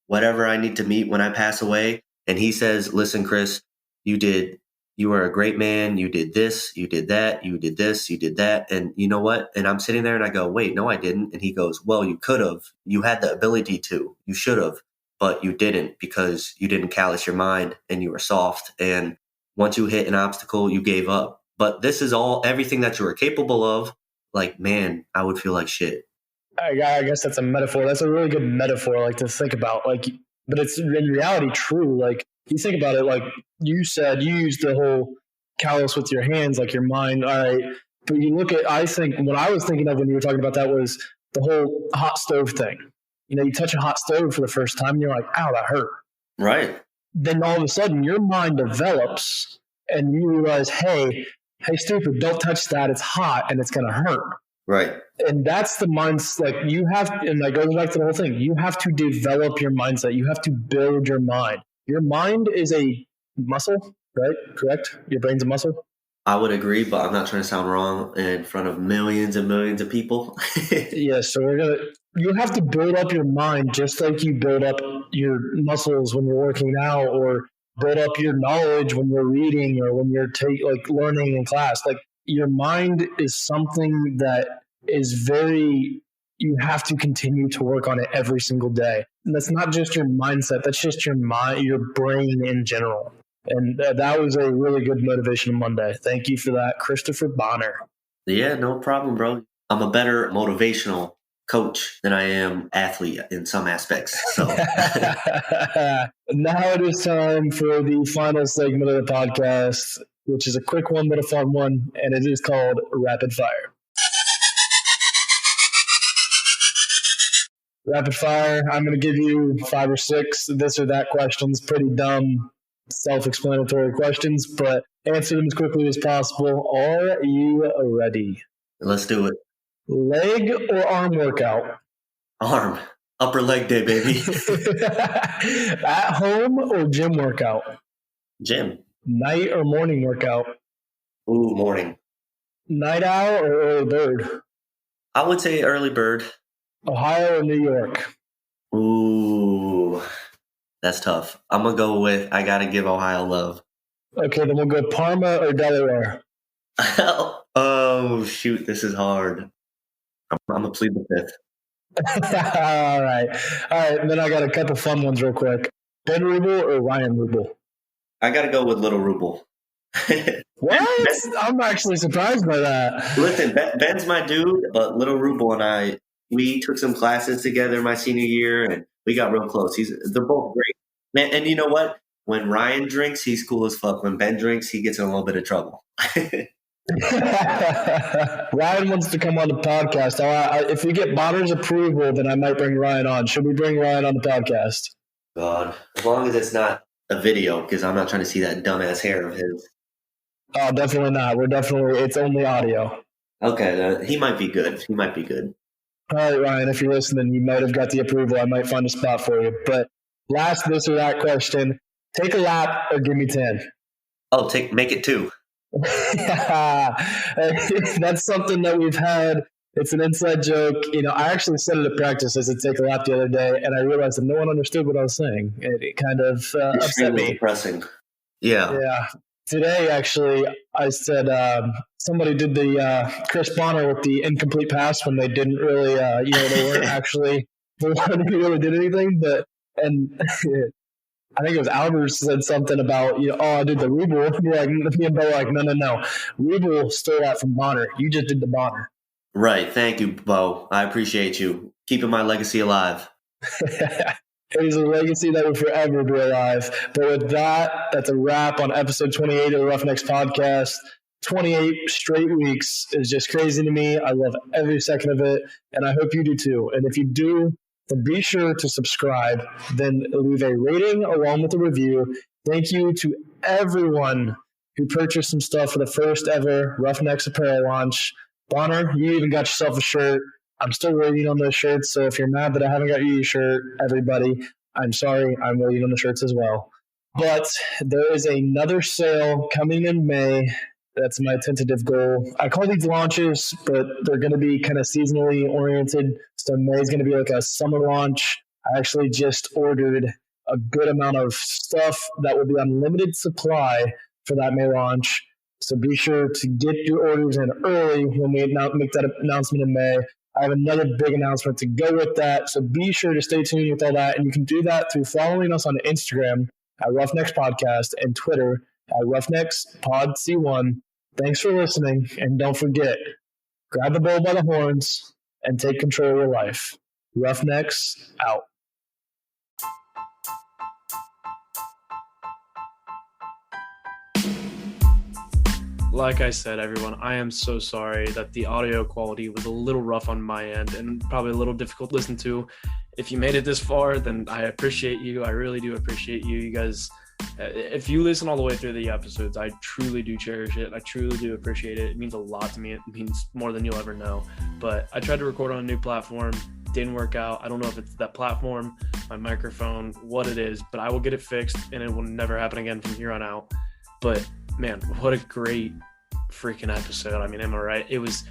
whatever I need to meet when I pass away, and he says, listen, Chris, you were a great man. You did this, you did that, you did this, you did that. And you know what? And I'm sitting there and I go, wait, no, I didn't. And he goes, well, you could have. You had the ability to. You should have, but you didn't because you didn't callous your mind and you were soft. And once you hit an obstacle, you gave up. But this is everything that you were capable of. Like, man, I would feel like shit. I guess that's a metaphor. That's a really good metaphor, like to think about. Like, but it's in reality true. Like, you think about it, like you said, you used the whole callous with your hands, like your mind. All right. But you look at, I think what I was thinking of when you were talking about that was the whole hot stove thing. You know, you touch a hot stove for the first time and you're like, ow, that hurt. Right. Then all of a sudden your mind develops and you realize, hey, stupid, don't touch that. It's hot and it's going to hurt. Right. And that's the mindset, like you have, and that goes back to the whole thing. You have to develop your mindset. You have to build your mind. Your mind is a muscle, right? Correct? Your brain's a muscle? I would agree, but I'm not trying to sound wrong in front of millions and millions of people. Yeah, so you have to build up your mind just like you build up your muscles when you're working out, or build up your knowledge when you're reading, or when you're learning in class. Like, your mind is something that is you have to continue to work on it every single day. And that's not just your mindset. That's just your mind, your brain in general. And that was a really good motivational Monday. Thank you for that, Christopher Bonner. Yeah, no problem, bro. I'm a better motivational coach than I am athlete in some aspects. So now it is time for the final segment of the podcast, which is a quick one but a fun one, and it is called Rapid Fire. Rapid fire, I'm going to give you 5 or 6 this or that questions, pretty dumb, self-explanatory questions, but answer them as quickly as possible. Are you ready? Let's do it. Leg or arm workout? Arm. Upper leg day, baby. At home or gym workout? Gym. Night or morning workout? Ooh, morning. Night owl or early bird? I would say early bird. Ohio or New York? Ooh, that's tough. I'm going to go with, I got to give Ohio love. Okay, then we'll go Parma or Delaware. Oh, shoot. This is hard. I'm going to plead the fifth. All right. And then I got a couple fun ones real quick. Ben Rubel or Ryan Rubel? I got to go with Little Rubel. What? I'm actually surprised by that. Listen, Ben's my dude, but Little Rubel and I, we took some classes together my senior year, and we got real close. They're both great. Man, and you know what? When Ryan drinks, he's cool as fuck. When Ben drinks, he gets in a little bit of trouble. Ryan wants to come on the podcast. If we get Bonner's approval, then I might bring Ryan on. Should we bring Ryan on the podcast? God, as long as it's not a video, because I'm not trying to see that dumbass hair of his. Oh, definitely not. It's only audio. Okay, he might be good. All right, Ryan, if you're listening, you might have got the approval. I might find a spot for you. But last this or that question, take a lap or give me 10. Oh, make it 2. That's something that we've had. It's an inside joke. I actually said it at practice as a take a lap the other day, and I realized that no one understood what I was saying. It kind of upset me. Depressing. Yeah. Today, actually, I said somebody did the Chris Bonner with the incomplete pass when they didn't really, they weren't actually, they really did anything. And I think it was Albers said something about, I did the Rubel. Me and Bo were like, no. Rubel stole that from Bonner. You just did the Bonner. Right. Thank you, Bo. I appreciate you keeping my legacy alive. It is a legacy that will forever be alive. But with that, that's a wrap on episode 28 of the Roughnecks Podcast. 28 straight weeks is just crazy to me. I love every second of it, and I hope you do too. And if you do, then be sure to subscribe, then leave a rating along with a review. Thank you to everyone who purchased some stuff for the first ever Roughnecks apparel launch. Bonner, you even got yourself a shirt. I'm still waiting on those shirts, so if you're mad that I haven't got you a shirt, everybody, I'm sorry. I'm waiting on the shirts as well. But there is another sale coming in May. That's my tentative goal. I call these launches, but they're going to be kind of seasonally oriented. So May is going to be like a summer launch. I actually just ordered a good amount of stuff that will be on limited supply for that May launch. So be sure to get your orders in early when we make that announcement in May. I have another big announcement to go with that, so be sure to stay tuned with all that. And you can do that through following us on Instagram at Roughnecks Podcast and Twitter at Roughnecks Pod C1. Thanks for listening, and don't forget, grab the bull by the horns and take control of your life. Roughnecks out. Like I said, everyone, I am so sorry that the audio quality was a little rough on my end and probably a little difficult to listen to. If you made it this far, then I appreciate you. I really do appreciate you. You guys, if you listen all the way through the episodes, I truly do cherish it. I truly do appreciate it. It means a lot to me. It means more than you'll ever know. But I tried to record on a new platform. Didn't work out. I don't know if it's that platform, my microphone, what it is, but I will get it fixed and it will never happen again from here on out. But man, what a great freaking episode. I mean, am I right? It was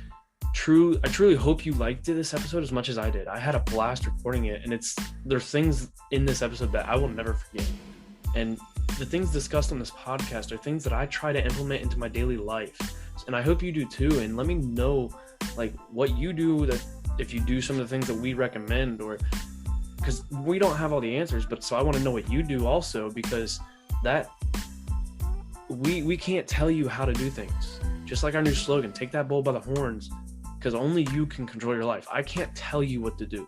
true. I truly hope you liked this episode as much as I did. I had a blast recording it, and there's things in this episode that I will never forget. And the things discussed on this podcast are things that I try to implement into my daily life. And I hope you do too. And let me know like what you do, that if you do some of the things that we recommend, or because we don't have all the answers, but so I want to know what you do also, because that we can't tell you how to do things. Just like our new slogan, take that bull by the horns, because only you can control your life. I can't tell you what to do.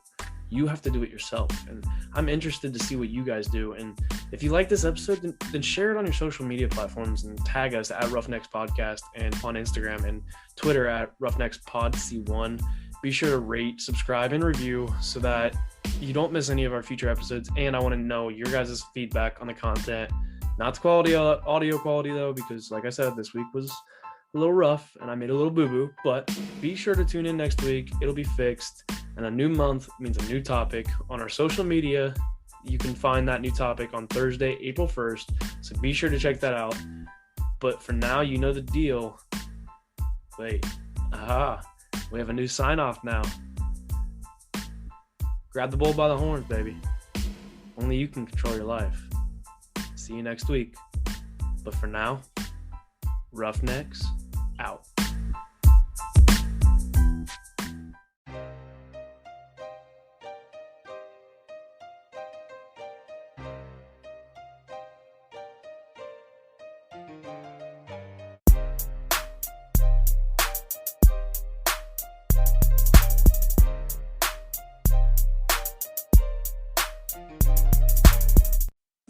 You have to do it yourself. And I'm interested to see what you guys do. And if you like this episode, then share it on your social media platforms and tag us at Roughnecks Podcast and on Instagram and Twitter at Roughnecks Pod C1. Be sure to rate, subscribe, and review so that you don't miss any of our future episodes. And I want to know your guys' feedback on the content. Not the quality, audio quality though, because like I said, this week was a little rough and I made a little boo-boo, but be sure to tune in next week. It'll be fixed. And a new month means a new topic. On our social media, you can find that new topic on Thursday, April 1st. So be sure to check that out. But for now, you know the deal. Wait, we have a new sign-off now. Grab the bull by the horns, baby. Only you can control your life. See you next week. But for now, Roughnecks out.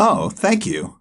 Oh, thank you.